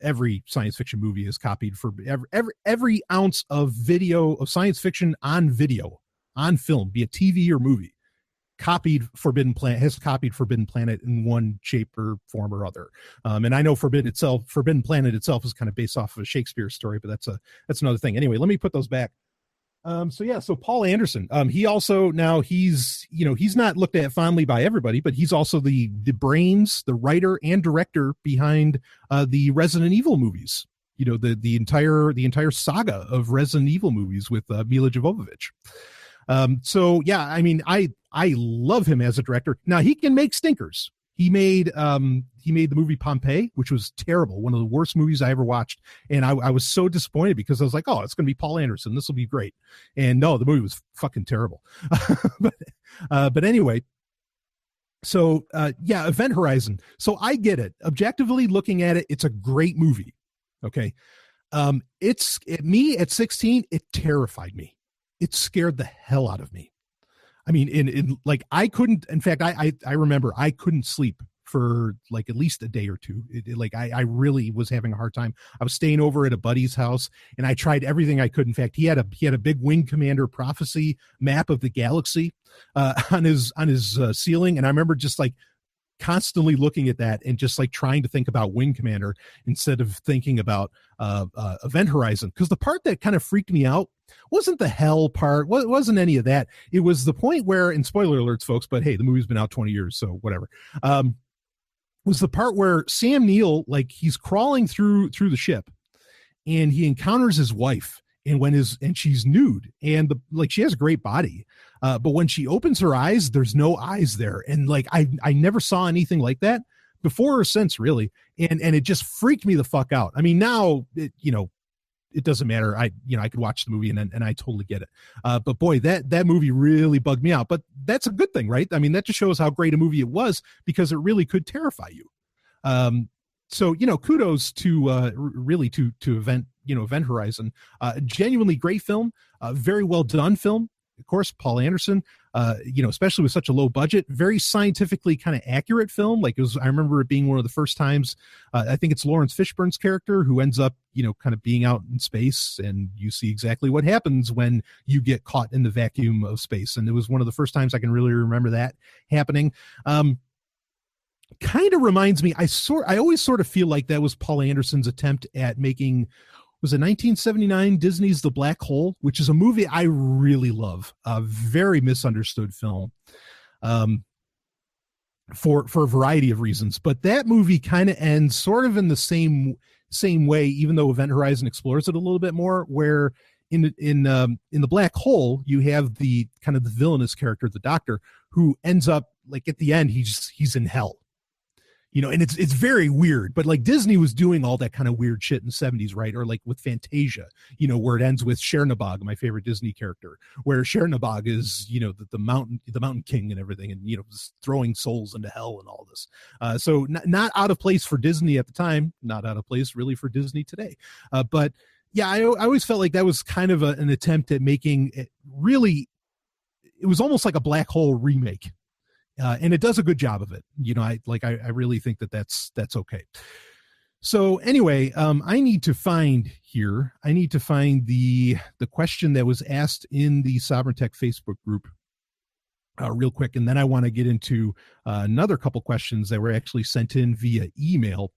every science fiction movie is copied for every ounce of video of science fiction on video, on film, be it TV or movie. Forbidden Planet in one shape or form or other. And I know Forbidden Planet itself is kind of based off of a Shakespeare story, but that's another thing. Anyway, let me put those back. So Paul Anderson, he also, now he's not looked at fondly by everybody, but he's also the brains, the writer and director behind the Resident Evil movies. The entire saga of Resident Evil movies with Mila Jovovich. I love him as a director. Now he can make stinkers. He made the movie Pompeii, which was terrible, one of the worst movies I ever watched, and I was so disappointed because I was like, oh, it's going to be Paul Anderson, this will be great. And no, the movie was fucking terrible. But anyway, so Event Horizon. So I get it. Objectively looking at it, it's a great movie. Okay, me at 16, it terrified me. It scared the hell out of me. I mean, I couldn't, in fact, I remember I couldn't sleep for like at least a day or two. I really was having a hard time. I was staying over at a buddy's house and I tried everything I could. In fact, he had a big Wing Commander Prophecy map of the galaxy on his ceiling. And I remember just like constantly looking at that and just like trying to think about Wing Commander instead of thinking about Event Horizon. Because the part that kind of freaked me out wasn't the hell part, wasn't any of that. It was the point where, and spoiler alerts, folks, but hey, the movie's been out 20 years, so whatever. Was the part where Sam Neill, like he's crawling through the ship and he encounters his wife, and she's nude and she has a great body. But when she opens her eyes, there's no eyes there. And like, I never saw anything like that before or since, really. And it just freaked me the fuck out. I mean, now it doesn't matter. I could watch the movie and I totally get it. But boy, that movie really bugged me out, but that's a good thing, right? I mean, that just shows how great a movie it was because it really could terrify you. So, kudos to really to Event Horizon, genuinely great film, very well done film. Of course, Paul Anderson, especially with such a low budget, very scientifically kind of accurate film. Like I remember it being one of the first times, I think it's Lawrence Fishburne's character who ends up, kind of being out in space, and you see exactly what happens when you get caught in the vacuum of space. And it was one of the first times I can really remember that happening. Kind of reminds me, I always sort of feel like that was Paul Anderson's attempt at making, was it 1979 Disney's The Black Hole, which is a movie I really love, a very misunderstood film, for a variety of reasons. But that movie kind of ends sort of in the same way, even though Event Horizon explores it a little bit more, where in The Black Hole, you have the kind of the villainous character, the doctor, who ends up, like at the end, he's in hell. and it's very weird, but like Disney was doing all that kind of weird shit in the 70s, right? Or like with Fantasia, where it ends with Chernabog, my favorite Disney character, where Chernabog is, the mountain king and everything, and, throwing souls into hell and all this. So not out of place for Disney at the time, not out of place really for Disney today. But yeah, I always felt like that was kind of an attempt at making it really, it was almost like a Black Hole remake. And it does a good job of it. I really think that's okay. So anyway, I need to find the question that was asked in the Sovryn Tech Facebook group real quick. And then I want to get into another couple questions that were actually sent in via email.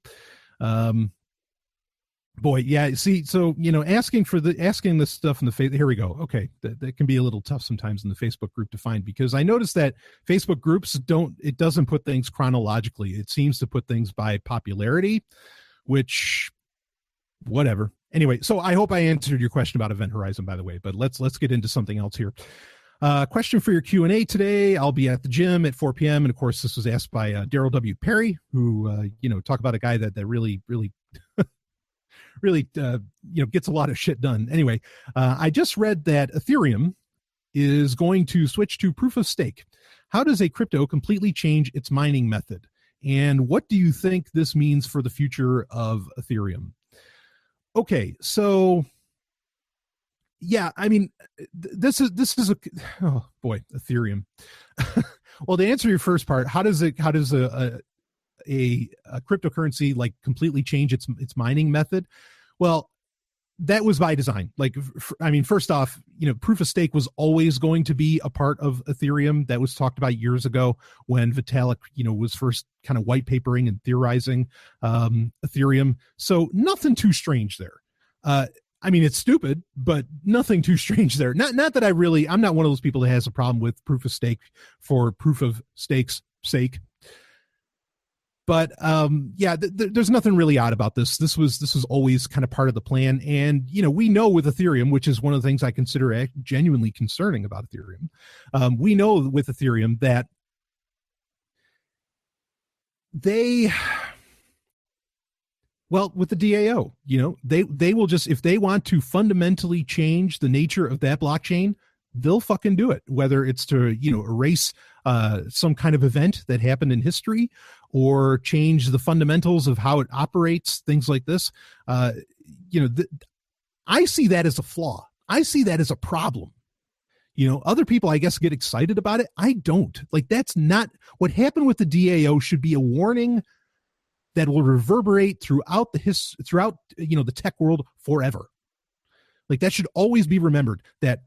Boy, yeah. See, so asking this stuff in the face. Here we go. Okay, that can be a little tough sometimes in the Facebook group to find, because I noticed that Facebook groups doesn't put things chronologically. It seems to put things by popularity, which, whatever. Anyway, so I hope I answered your question about Event Horizon, by the way. But let's get into something else here. Question for your Q&A today. I'll be at the gym at 4 p.m. and of course, this was asked by Daryl W. Perry, who talk about a guy that really really gets a lot of shit done. Anyway, I just read that Ethereum is going to switch to proof of stake. How does a crypto completely change its mining method? And what do you think this means for the future of Ethereum? Okay, so yeah, I mean, this is oh boy, Ethereum. Well, to answer your first part, how does a cryptocurrency like completely change its mining method? Well, that was by design. Like, first off, proof of stake was always going to be a part of Ethereum. That was talked about years ago when Vitalik, was first kind of white papering and theorizing Ethereum. So nothing too strange there. It's stupid, but nothing too strange there. Not that I'm not one of those people that has a problem with proof of stake for proof of stake's sake. But there's nothing really odd about this. This was always kind of part of the plan. And, we know with Ethereum, which is one of the things I consider genuinely concerning about Ethereum. We know with Ethereum that with the DAO, they will just, if they want to fundamentally change the nature of that blockchain, they'll fucking do it, whether it's to, erase some kind of event that happened in history or change the fundamentals of how it operates, things like this. I see that as a flaw. I see that as a problem. Other people, I guess, get excited about it. I don't. Like, that's not what happened with the DAO. Should be a warning that will reverberate throughout the tech world forever. Like, that should always be remembered, that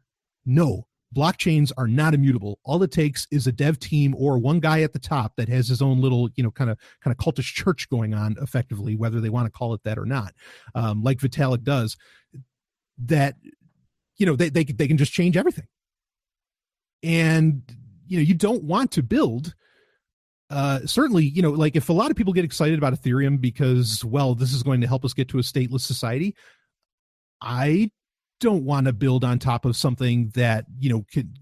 no, blockchains are not immutable. All it takes is a dev team or one guy at the top that has his own little, kind of cultish church going on, effectively, whether they want to call it that or not, like Vitalik does, that, they can just change everything. And, you don't want to build, certainly, like if a lot of people get excited about Ethereum because, well, this is going to help us get to a stateless society, I don't want to build on top of something that could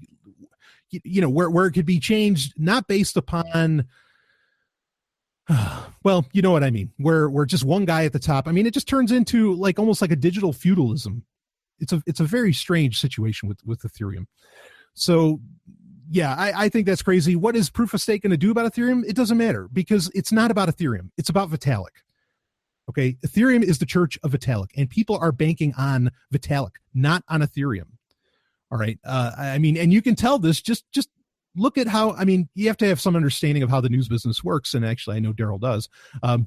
where it could be changed, not based upon well, you know what I mean, where just one guy at the top. It just turns into like almost like a digital feudalism. It's a very strange situation with Ethereum. So yeah, I think that's crazy. What is proof of stake going to do about Ethereum? It doesn't matter, because it's not about Ethereum, it's about Vitalik. Okay, Ethereum is the church of Vitalik, and people are banking on Vitalik, not on Ethereum. All right, and you can tell this. Just look at how. You have to have some understanding of how the news business works, and actually, I know Daryl does. But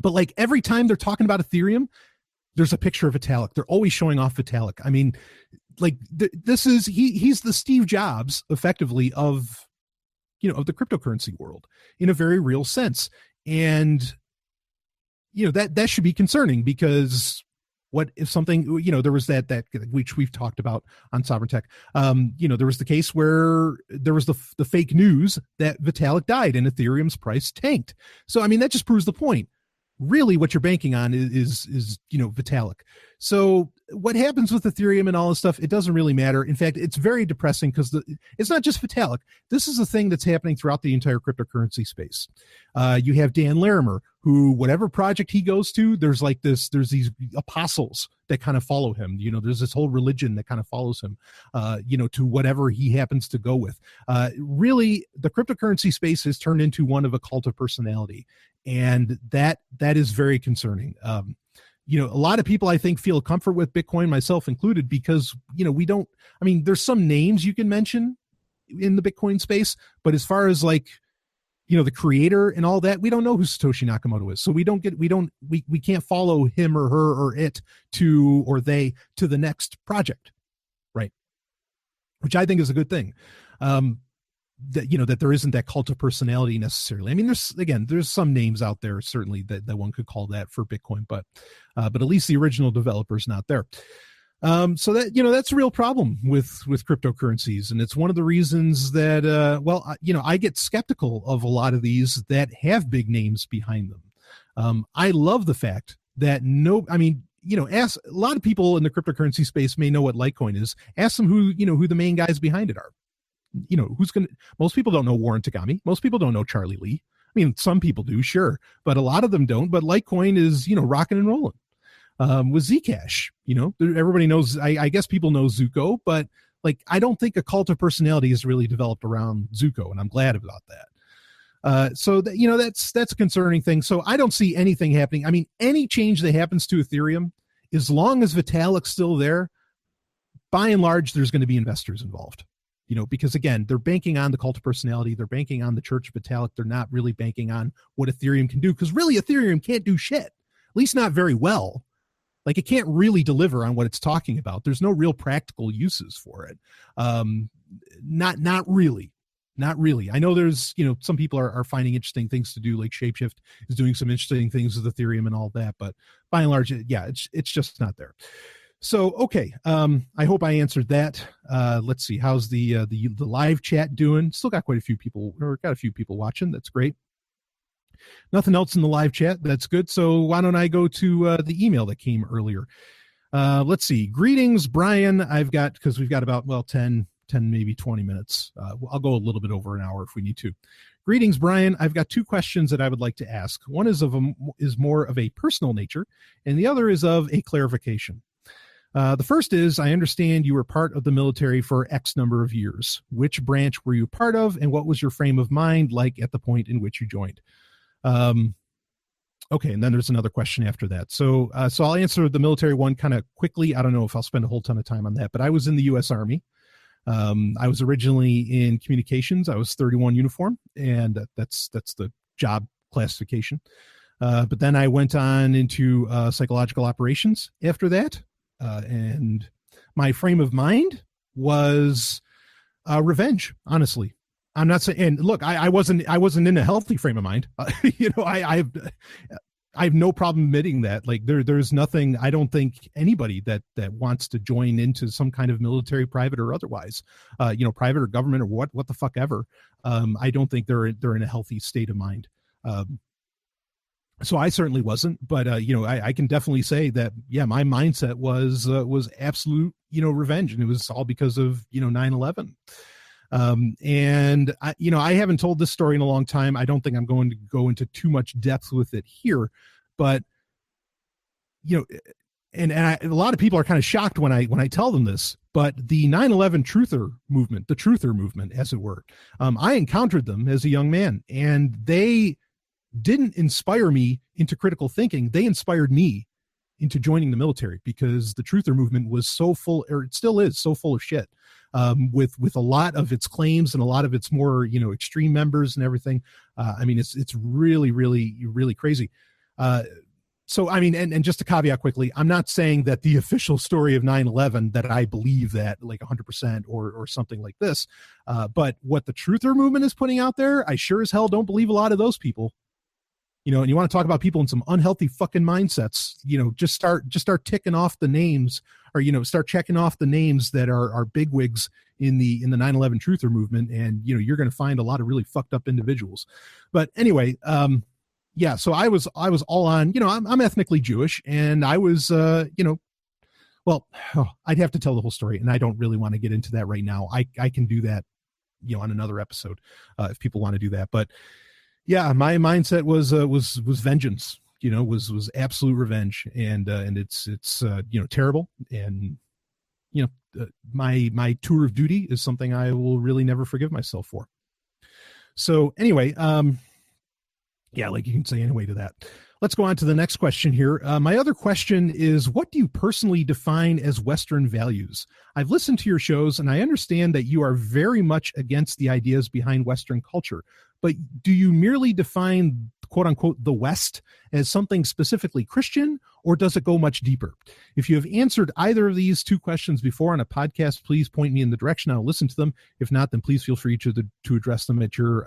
like every time they're talking about Ethereum, there's a picture of Vitalik. They're always showing off Vitalik. This is he's the Steve Jobs, effectively, of the cryptocurrency world in a very real sense, and that should be concerning, because what if something, there was that which we've talked about on Sovryn Tech. There was the case where there was the fake news that Vitalik died and Ethereum's price tanked. So, that just proves the point. really what you're banking on is Vitalik. So what happens with Ethereum and all this stuff, it doesn't really matter. In fact, it's very depressing because it's not just Vitalik. This is a thing that's happening throughout the entire cryptocurrency space. You have Dan Larimer, who whatever project he goes to, there's these apostles that kind of follow him. There's this whole religion that kind of follows him, to whatever he happens to go with. Really, the cryptocurrency space has turned into one of a cult of personality. And that is very concerning. A lot of people, I think, feel comfort with Bitcoin, myself included, because, there's some names you can mention in the Bitcoin space, but as far as the creator and all that, we don't know who Satoshi Nakamoto is. So we can't follow him or her or it to the next project. Right. Which I think is a good thing. That there isn't that cult of personality necessarily. There's some names out there certainly that one could call that for Bitcoin, but at least the original developer's not there. So that, that's a real problem with cryptocurrencies. And it's one of the reasons that, I get skeptical of a lot of these that have big names behind them. I love the fact that ask a lot of people in the cryptocurrency space may know what Litecoin is. Ask them who the main guys behind it are. Most people don't know Warren Tagami. Most people don't know Charlie Lee. Some people do, sure, but a lot of them don't. But Litecoin is, rocking and rolling. With Zcash, everybody knows, I guess people know Zuko, but I don't think a cult of personality is really developed around Zuko, and I'm glad about that. So that, that's a concerning thing. So I don't see anything happening. Any change that happens to Ethereum, as long as Vitalik's still there, by and large, there's going to be investors involved. Because again, they're banking on the cult of personality. They're banking on the Church of Vitalik. They're not really banking on what Ethereum can do, because really Ethereum can't do shit, at least not very well. It can't really deliver on what it's talking about. There's no real practical uses for it. Not really. I know there's, some people are finding interesting things to do, like Shapeshift is doing some interesting things with Ethereum and all that, but by and large, it's just not there. So, okay. I hope I answered that. Let's see. How's the live chat doing? Still got quite a few people, or got a few people watching. That's great. Nothing else in the live chat. That's good. So why don't I go to the email that came earlier? Let's see. Greetings, Brian. Because we've got about, 10, maybe 20 minutes. I'll go a little bit over an hour if we need to. Greetings, Brian. I've got two questions that I would like to ask. One is more of a personal nature, and the other is of a clarification. The first is, I understand you were part of the military for X number of years. Which branch were you part of, and what was your frame of mind like at the point in which you joined? Okay, and then there's another question after that. So I'll answer the military one kind of quickly. I don't know if I'll spend a whole ton of time on that, but I was in the U.S. Army. I was originally in communications. I was 31 uniform, and that's the job classification. But then I went on into psychological operations after that. And my frame of mind was revenge, honestly. I'm not saying, and look, I wasn't in a healthy frame of mind. I have no problem admitting that. There's nothing, I don't think anybody that wants to join into some kind of military, private or otherwise, private or government or what the fuck ever. I don't think they're in a healthy state of mind. So I certainly wasn't, but I can definitely say that, my mindset was absolute, revenge, and it was all because of 9/11. And I haven't told this story in a long time. I don't think I'm going to go into too much depth with it here, but a lot of people are kind of shocked when I tell them this, but the 9/11 truther movement, as it were, I encountered them as a young man, and they didn't inspire me into critical thinking. They inspired me into joining the military, because the truther movement was so full, or it still is so full of shit, with a lot of its claims and a lot of its more, extreme members and everything. It's really, really, really crazy. So, and just to caveat quickly, I'm not saying that the official story of 9/11, that I believe that 100% or something like this. But what the truther movement is putting out there, I sure as hell don't believe a lot of those people. And you want to talk about people in some unhealthy fucking mindsets, just start ticking off the names, or, start checking off the names that are bigwigs in the 9/11 truther movement. And, you're going to find a lot of really fucked up individuals. But anyway, so I was all on, I'm ethnically Jewish, and I was, well, I'd have to tell the whole story, and I don't really want to get into that right now. I can do that, on another episode, if people want to do that. But yeah, my mindset was vengeance, was absolute revenge, and it's terrible. And, my tour of duty is something I will really never forgive myself for. So anyway, yeah, like you can say anyway to that. Let's go on to the next question here. My other question is, what do you personally define as Western values? I've listened to your shows, and I understand that you are very much against the ideas behind Western culture. But do you merely define, quote unquote, the West as something specifically Christian, or does it go much deeper? If you have answered either of these two questions before on a podcast, please point me in the direction. I'll listen to them. If not, then please feel free to address them at your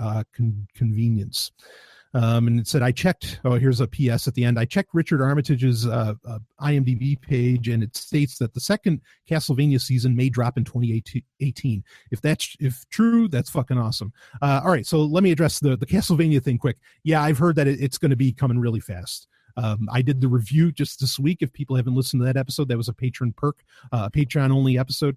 convenience. And it said, here's a PS at the end. I checked Richard Armitage's IMDb page, and it states that the second Castlevania season may drop in 2018. If true, that's fucking awesome. All right, so let me address the Castlevania thing quick. Yeah, I've heard that it's going to be coming really fast. I did the review just this week. If people haven't listened to that episode, that was a patron perk, Patreon only episode.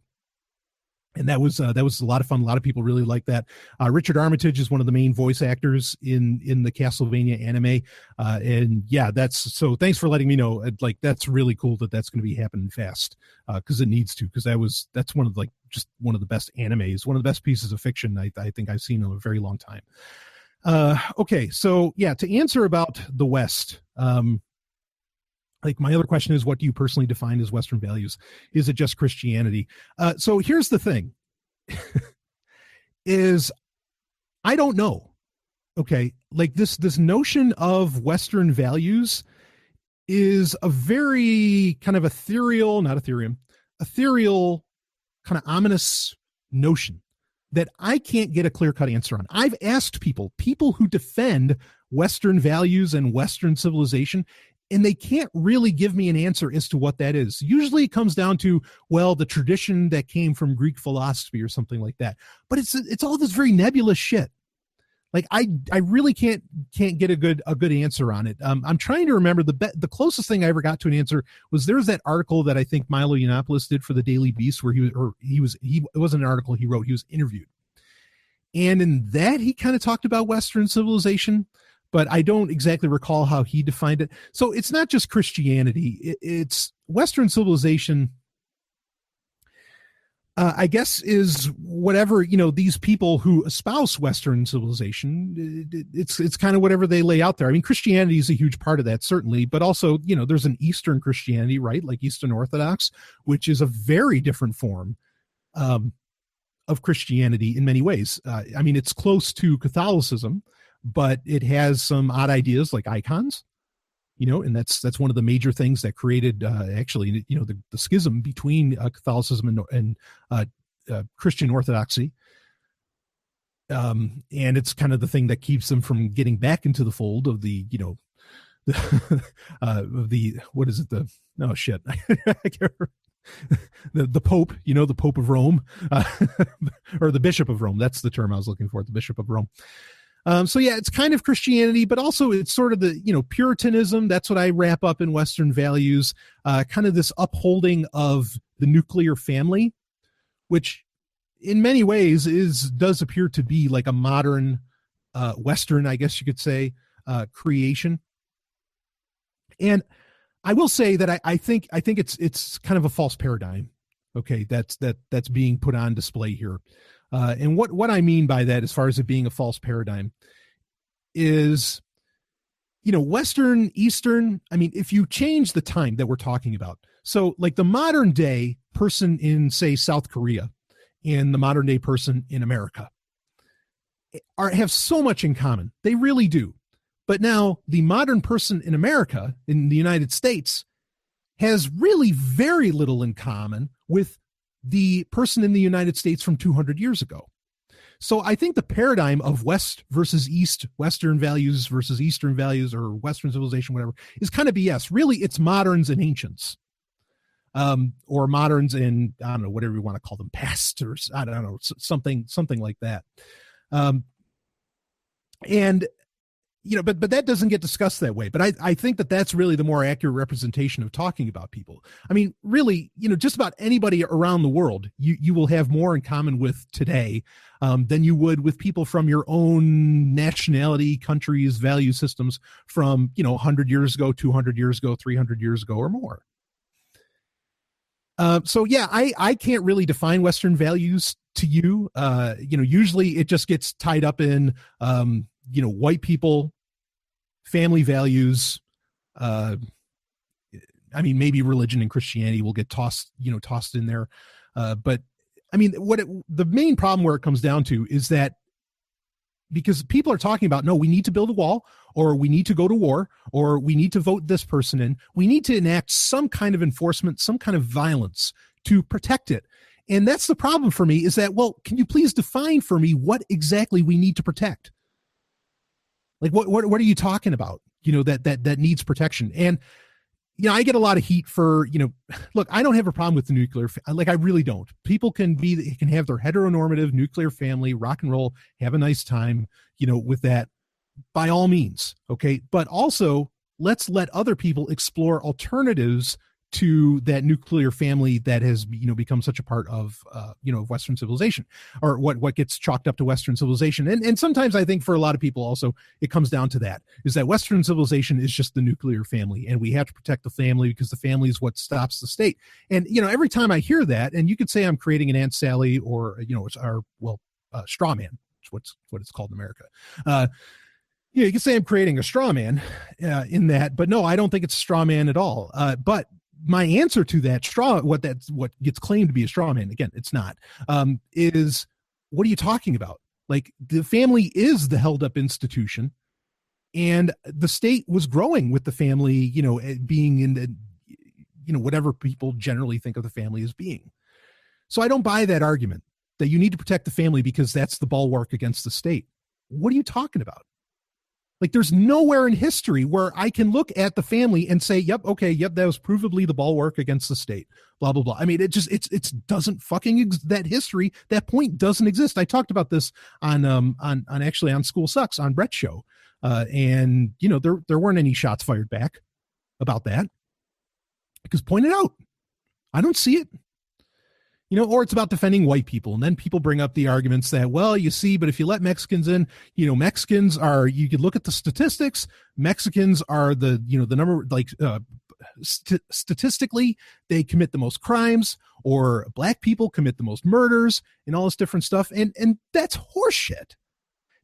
And that was a lot of fun. A lot of people really like that. Richard Armitage is one of the main voice actors in the Castlevania anime. And yeah, so thanks for letting me know. Like, that's really cool that's going to be happening fast, because it needs to, because that's one of just one of the best animes, one of the best pieces of fiction I think I've seen in a very long time. Okay. So yeah, to answer about the West, my other question is, what do you personally define as Western values? Is it just Christianity? So here's the thing is, I don't know. Okay. Like this notion of Western values is a very kind of ethereal kind of ominous notion that I can't get a clear-cut answer on. I've asked people who defend Western values and Western civilization, and they can't really give me an answer as to what that is. Usually it comes down to, well, the tradition that came from Greek philosophy or something like that. But it's all this very nebulous shit. Like, I really can't get a good answer on it. I'm trying to remember the closest thing I ever got to an answer was, there's that article that I think Milo Yiannopoulos did for the Daily Beast, where it wasn't an article he wrote, he was interviewed. And in that, he kind of talked about Western civilization, but I don't exactly recall how he defined it. So it's not just Christianity. It's Western civilization, I guess, is whatever, these people who espouse Western civilization, it's kind of whatever they lay out there. I mean, Christianity is a huge part of that, certainly, but also, there's an Eastern Christianity, right? Like Eastern Orthodox, which is a very different form of Christianity in many ways. I mean, it's close to Catholicism, but it has some odd ideas like icons, and that's one of the major things that created actually, the schism between Catholicism and Christian Orthodoxy. And it's kind of the thing that keeps them from getting back into the fold of the, what is it? I can't remember. The Pope, the Pope of Rome, or the Bishop of Rome. That's the term I was looking for, the Bishop of Rome. So yeah, it's kind of Christianity, but also it's sort of the, Puritanism. That's what I wrap up in Western values, kind of this upholding of the nuclear family, which in many ways does appear to be like a modern, Western, I guess you could say, creation. And I will say that I think it's kind of a false paradigm. Okay. That's being put on display here. And what I mean by that, as far as it being a false paradigm, is, Western, Eastern. I mean, if you change the time that we're talking about, so like the modern day person in, say, South Korea and the modern day person in America have so much in common. They really do. But now the modern person in America, in the United States, has really very little in common with the person in the United States from 200 years ago. So I think the paradigm of West versus East, Western values versus Eastern values, or Western civilization, whatever, is kind of BS. Really, it's moderns and ancients, or moderns and, I don't know, whatever you want to call them, past, or I don't know, something like that. And but that doesn't get discussed that way. But I think that that's really the more accurate representation of talking about people. I mean, really, just about anybody around the world, you will have more in common with today than you would with people from your own nationality, countries, value systems from, 100 years ago, 200 years ago, 300 years ago or more. So yeah, I can't really define Western values to you. Usually it just gets tied up in, white people, family values. Maybe religion and Christianity will get tossed in there. But I mean, the main problem where it comes down to is that because people are talking about, no, we need to build a wall, or we need to go to war, or we need to vote this person in. We need to enact some kind of enforcement, some kind of violence to protect it. And that's the problem for me, is that, well, can you please define for me what exactly we need to protect? Like, what are you talking about? That needs protection. And, I get a lot of heat for, look, I don't have a problem with the nuclear. I really don't. People can have their heteronormative nuclear family, rock and roll, have a nice time, with that, by all means. Okay. But also let's let other people explore alternatives to that nuclear family that has, become such a part of, Western civilization, or what gets chalked up to Western civilization. And sometimes I think for a lot of people also, it comes down to that, is that Western civilization is just the nuclear family, and we have to protect the family because the family is what stops the state. And, every time I hear that, and you could say I'm creating an Aunt Sally or, straw man, what it's called in America. You can say I'm creating a straw man in that, but no, I don't think it's a straw man at all. But my answer to that what gets claimed to be a straw man, again, it's not, is, what are you talking about? Like, the family is the held up institution, and the state was growing with the family, being in the, whatever people generally think of the family as being. So I don't buy that argument that you need to protect the family because that's the bulwark against the state. What are you talking about? Like, there's nowhere in history where I can look at the family and say, yep, that was provably the bulwark against the state, blah, blah, blah. I mean, it doesn't fucking, that history, that point doesn't exist. I talked about this on School Sucks on Brett's show. And there weren't any shots fired back about that, because point it out. I don't see it. Or it's about defending white people. And then people bring up the arguments that, well, you see, but if you let Mexicans in, Mexicans are, you could look at the statistics. Mexicans are the number, statistically, they commit the most crimes, or black people commit the most murders and all this different stuff. And that's horseshit.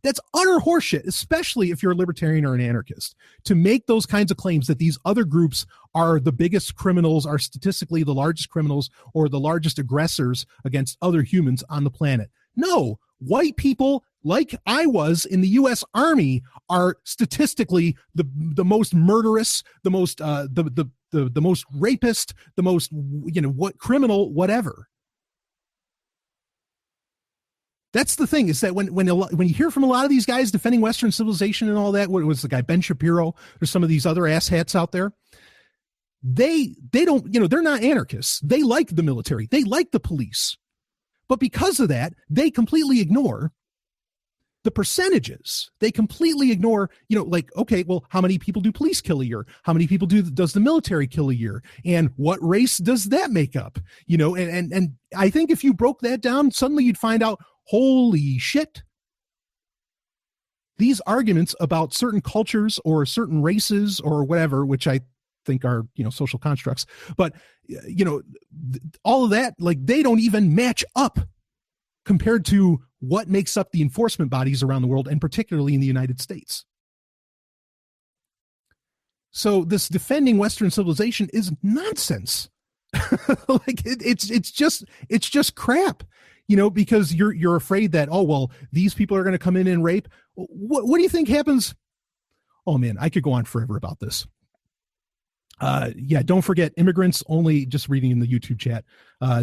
That's utter horseshit, especially if you're a libertarian or an anarchist, to make those kinds of claims that these other groups are the biggest criminals, are statistically the largest criminals, or the largest aggressors against other humans on the planet. No, white people, like I was in the U.S. Army, are statistically the most murderous, the most the most rapist, the most criminal, whatever. That's the thing, is that when you hear from a lot of these guys defending Western civilization and all that, what was the guy, Ben Shapiro, or some of these other asshats out there, they don't, they're not anarchists. They like the military. They like the police. But because of that, they completely ignore the percentages. They completely ignore, okay, well, how many people do police kill a year? How many people does the military kill a year? And what race does that make up? And I think if you broke that down, suddenly you'd find out, holy shit, these arguments about certain cultures or certain races or whatever, which I think are, social constructs, but, all of that, like, they don't even match up compared to what makes up the enforcement bodies around the world, and particularly in the United States. So this defending Western civilization is nonsense. Like, it's just crap. Because you're afraid that, oh, well, these people are going to come in and rape. What do you think happens? Oh man, I could go on forever about this. Don't forget, immigrants only, just reading in the YouTube chat.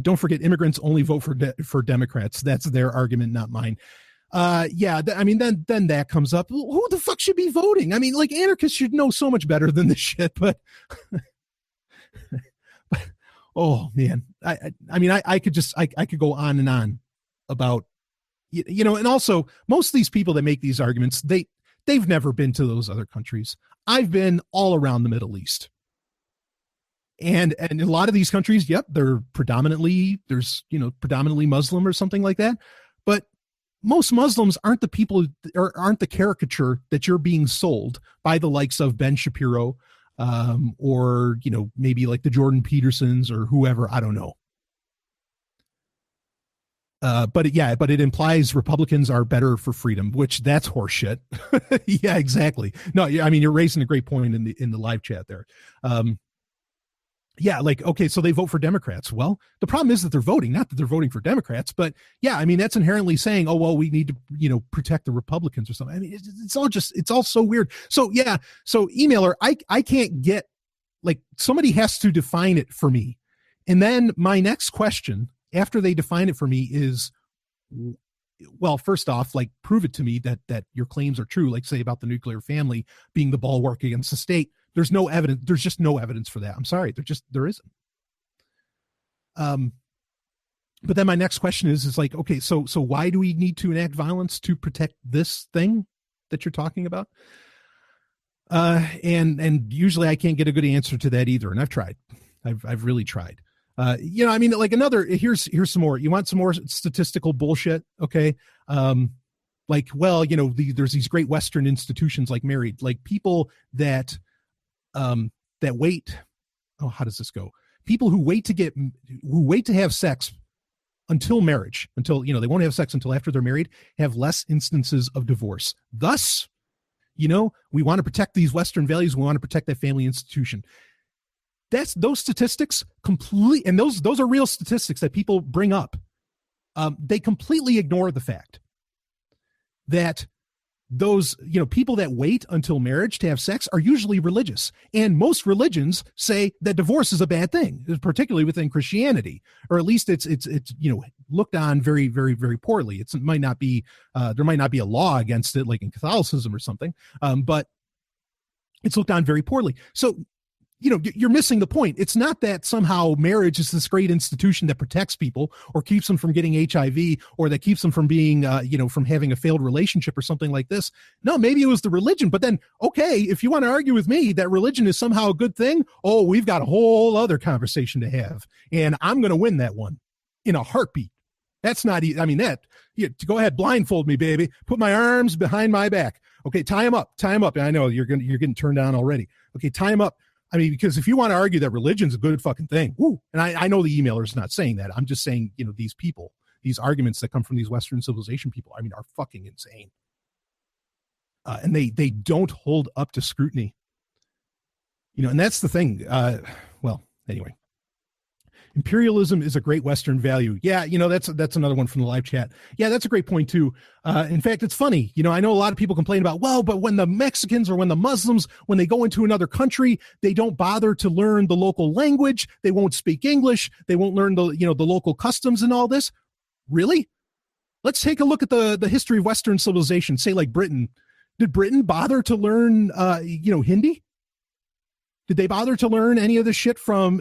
Don't forget, immigrants only vote for Democrats. That's their argument, not mine. Then that comes up. Who the fuck should be voting? I mean, like, anarchists should know so much better than this shit, but oh man, I could go on and on about, and also most of these people that make these arguments, They've never been to those other countries. I've been all around the Middle East. And in a lot of these countries, yep, they're predominantly Muslim or something like that. But most Muslims aren't the people, or aren't the caricature that you're being sold by the likes of Ben Shapiro, or, maybe like the Jordan Petersons or whoever, I don't know. But it implies Republicans are better for freedom, which that's horseshit. Yeah, exactly. No, I mean, you're raising a great point in the live chat there. Yeah, like, okay, so they vote for Democrats. Well, the problem is that they're voting, not that they're voting for Democrats, but yeah, I mean, that's inherently saying, oh, well, we need to, protect the Republicans or something. I mean, it's all so weird. So yeah, so emailer, I can't get, like, somebody has to define it for me. And then my next question after they define it for me is, well, first off, like, prove it to me that your claims are true, like say about the nuclear family being the bulwark against the state. There's no evidence. There's just no evidence for that. I'm sorry. There isn't. But then my next question is like, okay, so why do we need to enact violence to protect this thing that you're talking about? And usually I can't get a good answer to that either. And I've tried. I've really tried. I mean, like, here's some more. You want some more statistical bullshit? Okay. Like, well, there's these great Western institutions like married, like people that wait. Oh, how does this go? People who wait to have sex until marriage, until, they won't have sex until after they're married, have less instances of divorce. Thus, we want to protect these Western values. We want to protect that family institution. That's those statistics and those are real statistics that people bring up. They completely ignore the fact that those, people that wait until marriage to have sex are usually religious. And most religions say that divorce is a bad thing, particularly within Christianity, or at least it's looked on very, very, very poorly. It might not be, there might not be a law against it, like in Catholicism or something. But it's looked on very poorly. So, you're missing the point. It's not that somehow marriage is this great institution that protects people or keeps them from getting HIV, or that keeps them from being, from having a failed relationship or something like this. No, maybe it was the religion. But then, okay, if you want to argue with me that religion is somehow a good thing, oh, we've got a whole other conversation to have. And I'm going to win that one in a heartbeat. That's not easy. I mean, go ahead, blindfold me, baby. Put my arms behind my back. Okay, tie him up. I know you're getting turned on already. Okay, tie him up. I mean, because if you want to argue that religion's a good fucking thing, woo, and I know the emailer's not saying that. I'm just saying, these people, these arguments that come from these Western civilization people, I mean, are fucking insane. And they don't hold up to scrutiny. And that's the thing. Well, anyway. Imperialism is a great Western value. Yeah, that's another one from the live chat. Yeah, that's a great point too. In fact, it's funny. I know a lot of people complain about, well, but when the Mexicans or when the Muslims, when they go into another country, they don't bother to learn the local language. They won't speak English. They won't learn the local customs and all this. Really? Let's take a look at the history of Western civilization. Say like Britain. Did Britain bother to learn, Hindi? Did they bother to learn any of this shit from,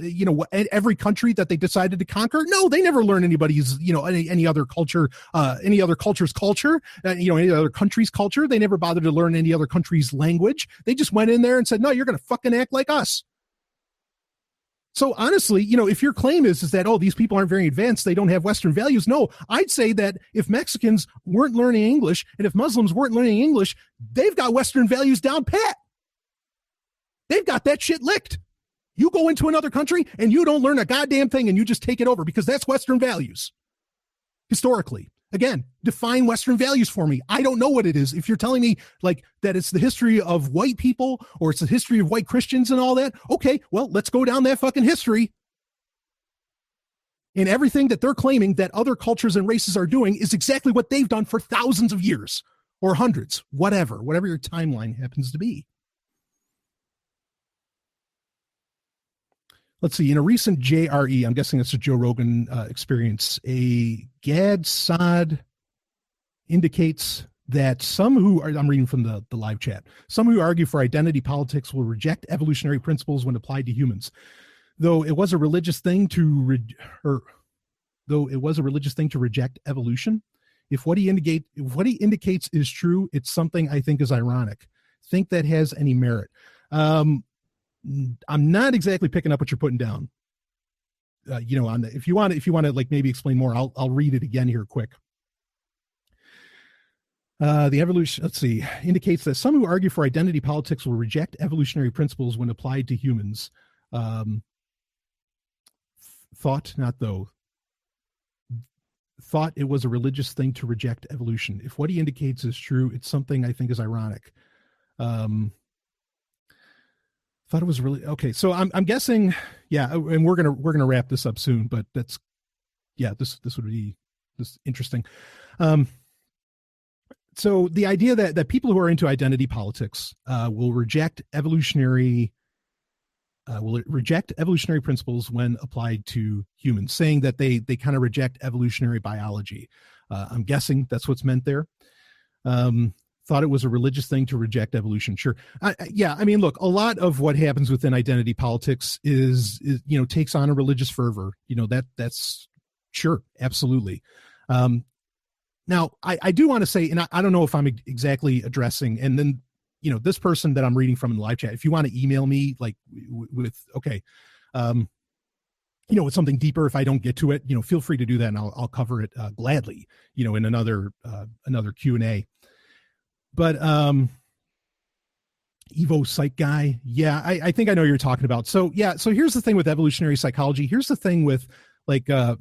every country that they decided to conquer? No, they never learned anybody's, any other culture, any other culture's culture, any other country's culture. They never bothered to learn any other country's language. They just went in there and said, no, you're going to fucking act like us. So honestly, if your claim is that, oh, these people aren't very advanced, they don't have Western values. No, I'd say that if Mexicans weren't learning English and if Muslims weren't learning English, they've got Western values down pat. They've got that shit licked. You go into another country and you don't learn a goddamn thing and you just take it over because that's Western values. Historically, again, define Western values for me. I don't know what it is. If you're telling me like that it's the history of white people or it's the history of white Christians and all that, okay, well, let's go down that fucking history. And everything that they're claiming that other cultures and races are doing is exactly what they've done for thousands of years or hundreds, whatever your timeline happens to be. Let's see, in a recent JRE, I'm guessing it's a Joe Rogan experience, a Gad Saad indicates that some who are, I'm reading from the live chat, some who argue for identity politics will reject evolutionary principles when applied to humans. Though it was a religious thing to reject evolution, If what he indicates is true, it's something I think is ironic. Think that has any merit. I'm not exactly picking up what you're putting down. On the, if you want to like maybe explain more, I'll read it again here quick. The evolution, let's see, indicates that some who argue for identity politics will reject evolutionary principles when applied to humans. Thought it was a religious thing to reject evolution. If what he indicates is true, it's something I think is ironic. Thought it was really okay. So I'm guessing, yeah, and we're gonna wrap this up soon. But this would be interesting. So the idea that people who are into identity politics will reject evolutionary principles when applied to humans, saying that they kind of reject evolutionary biology. I'm guessing that's what's meant there. Thought it was a religious thing to reject evolution. Sure. I mean, look, a lot of what happens within identity politics is takes on a religious fervor. That's sure. Absolutely. Now I do want to say, and I don't know if I'm exactly addressing, and then, this person that I'm reading from in the live chat, if you want to email me like with something deeper, if I don't get to it, feel free to do that and I'll cover it gladly, in another Q&A. But Evo Psych guy. Yeah, I think I know what you're talking about. So yeah, so here's the thing with evolutionary psychology. Here's the thing with like there's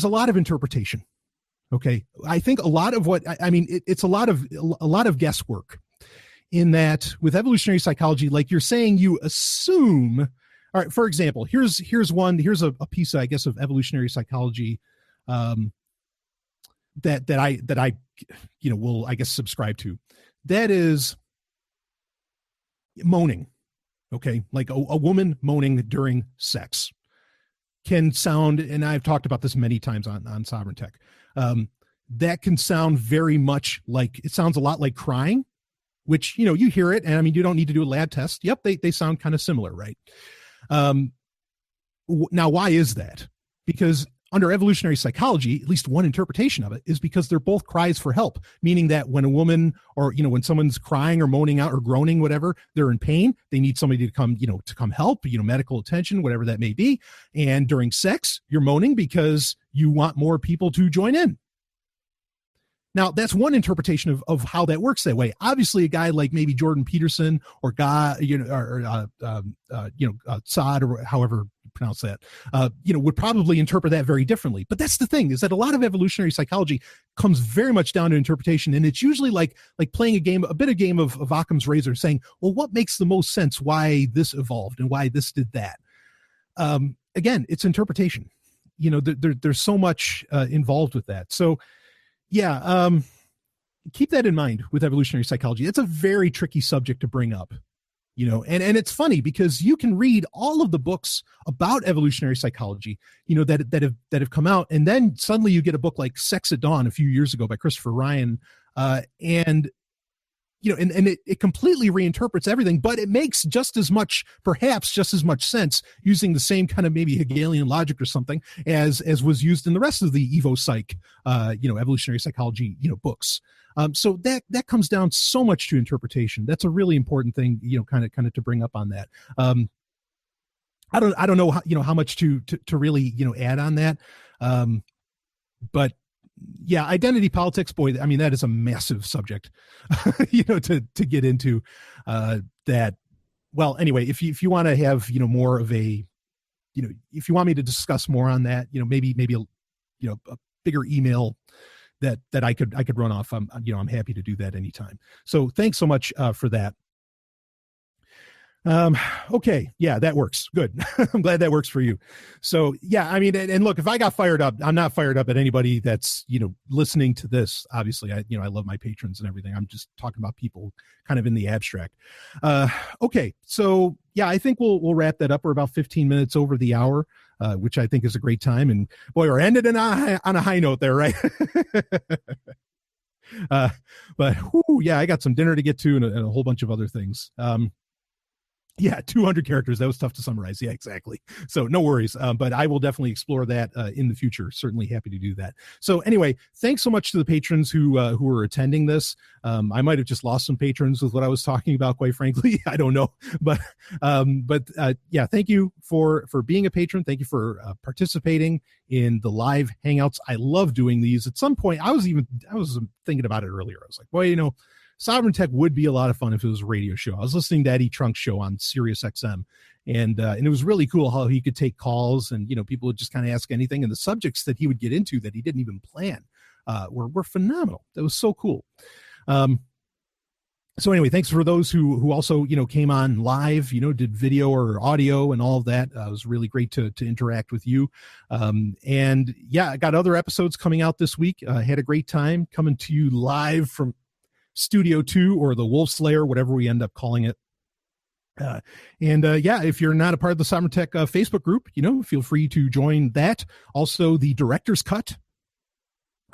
a lot of interpretation. Okay. I think a lot of what it's a lot of guesswork in that with evolutionary psychology, like you're saying, you assume, all right, for example, here's a piece, I guess, of evolutionary psychology that I will, I guess, subscribe to. That is moaning. Okay. Like a woman moaning during sex can sound, and I've talked about this many times on Sovryn Tech. That can sound very much like, it sounds a lot like crying, which, you hear it. And I mean, you don't need to do a lab test. Yep. They sound kind of similar, right? Now, why is that? Because under evolutionary psychology, at least one interpretation of it is because they're both cries for help, meaning that when a woman or, when someone's crying or moaning out or groaning, whatever, they're in pain, they need somebody to come, to come help, medical attention, whatever that may be. And during sex, you're moaning because you want more people to join in. Now, that's one interpretation of how that works that way. Obviously, a guy like maybe Jordan Peterson or Saad, or however you pronounce that, would probably interpret that very differently. But that's the thing, is that a lot of evolutionary psychology comes very much down to interpretation. And it's usually like playing a game of Occam's razor, saying, well, what makes the most sense? Why this evolved and why this did that? Again, it's interpretation. There's so much involved with that. So, yeah, keep that in mind with evolutionary psychology. It's a very tricky subject to bring up, and it's funny because you can read all of the books about evolutionary psychology, that have come out. And then suddenly you get a book like Sex at Dawn a few years ago by Christopher Ryan. And it completely reinterprets everything, but it makes perhaps just as much sense using the same kind of maybe Hegelian logic or something as was used in the rest of the Evo Psych, evolutionary psychology, books. So that comes down so much to interpretation. That's a really important thing, kind of to bring up on that. I don't know how much to really, add on that. But yeah, identity politics, boy, I mean, that is a massive subject, to get into that. Well, anyway, if you want to have, more of a, if you want me to discuss more on that, maybe a bigger email that I could run off. I'm happy to do that anytime. So thanks so much for that. Okay. Yeah, that works. Good. I'm glad that works for you. So yeah, I mean, and look, if I got fired up, I'm not fired up at anybody that's, listening to this. Obviously I love my patrons and everything. I'm just talking about people kind of in the abstract. Okay. So yeah, I think we'll wrap that up. We're about 15 minutes over the hour, which I think is a great time. And boy, we're ended on a high note there, right? But yeah, I got some dinner to get to and a whole bunch of other things. Yeah, 200 characters. That was tough to summarize. Yeah, exactly. So no worries. But I will definitely explore that in the future. Certainly happy to do that. So anyway, thanks so much to the patrons who are attending this. I might have just lost some patrons with what I was talking about, quite frankly. I don't know. But yeah, thank you for being a patron. Thank you for participating in the live Hangouts. I love doing these. At some point, I was thinking about it earlier. I was like, well, you know, Sovryn Tech would be a lot of fun if it was a radio show. I was listening to Eddie Trunk's show on Sirius XM, and it was really cool how he could take calls, and, you know, people would just kind of ask anything, and the subjects that he would get into that he didn't even plan were phenomenal. That was so cool. So anyway, thanks for those who also, you know, came on live, you know, did video or audio and all of that. It was really great to interact with you. And yeah, I got other episodes coming out this week. Had a great time coming to you live from Studio 2 or the Wolf's Lair, whatever we end up calling it. Yeah, if you're not a part of the Sovryn Tech Facebook group, you know, feel free to join that. Also, the director's cut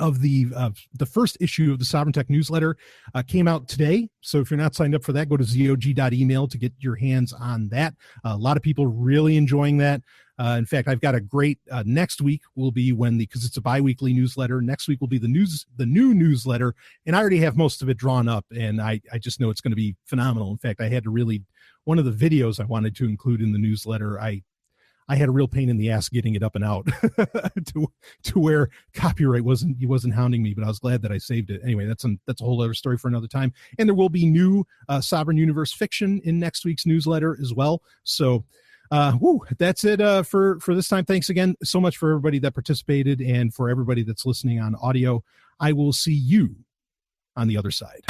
of the first issue of the Sovryn Tech newsletter came out today. So if you're not signed up for that, go to zog.email to get your hands on that. A lot of people really enjoying that. In fact, I've got a great next week will be because it's a bi-weekly newsletter. Next week will be the new newsletter, and I already have most of it drawn up, and I just know it's going to be phenomenal. In fact, I had to one of the videos I wanted to include in the newsletter, I had a real pain in the ass getting it up and out to where copyright wasn't hounding me, but I was glad that I saved it. Anyway, that's a whole other story for another time. And there will be new Sovereign Universe fiction in next week's newsletter as well. So that's it for this time. Thanks again so much for everybody that participated and for everybody that's listening on audio. I will see you on the other side.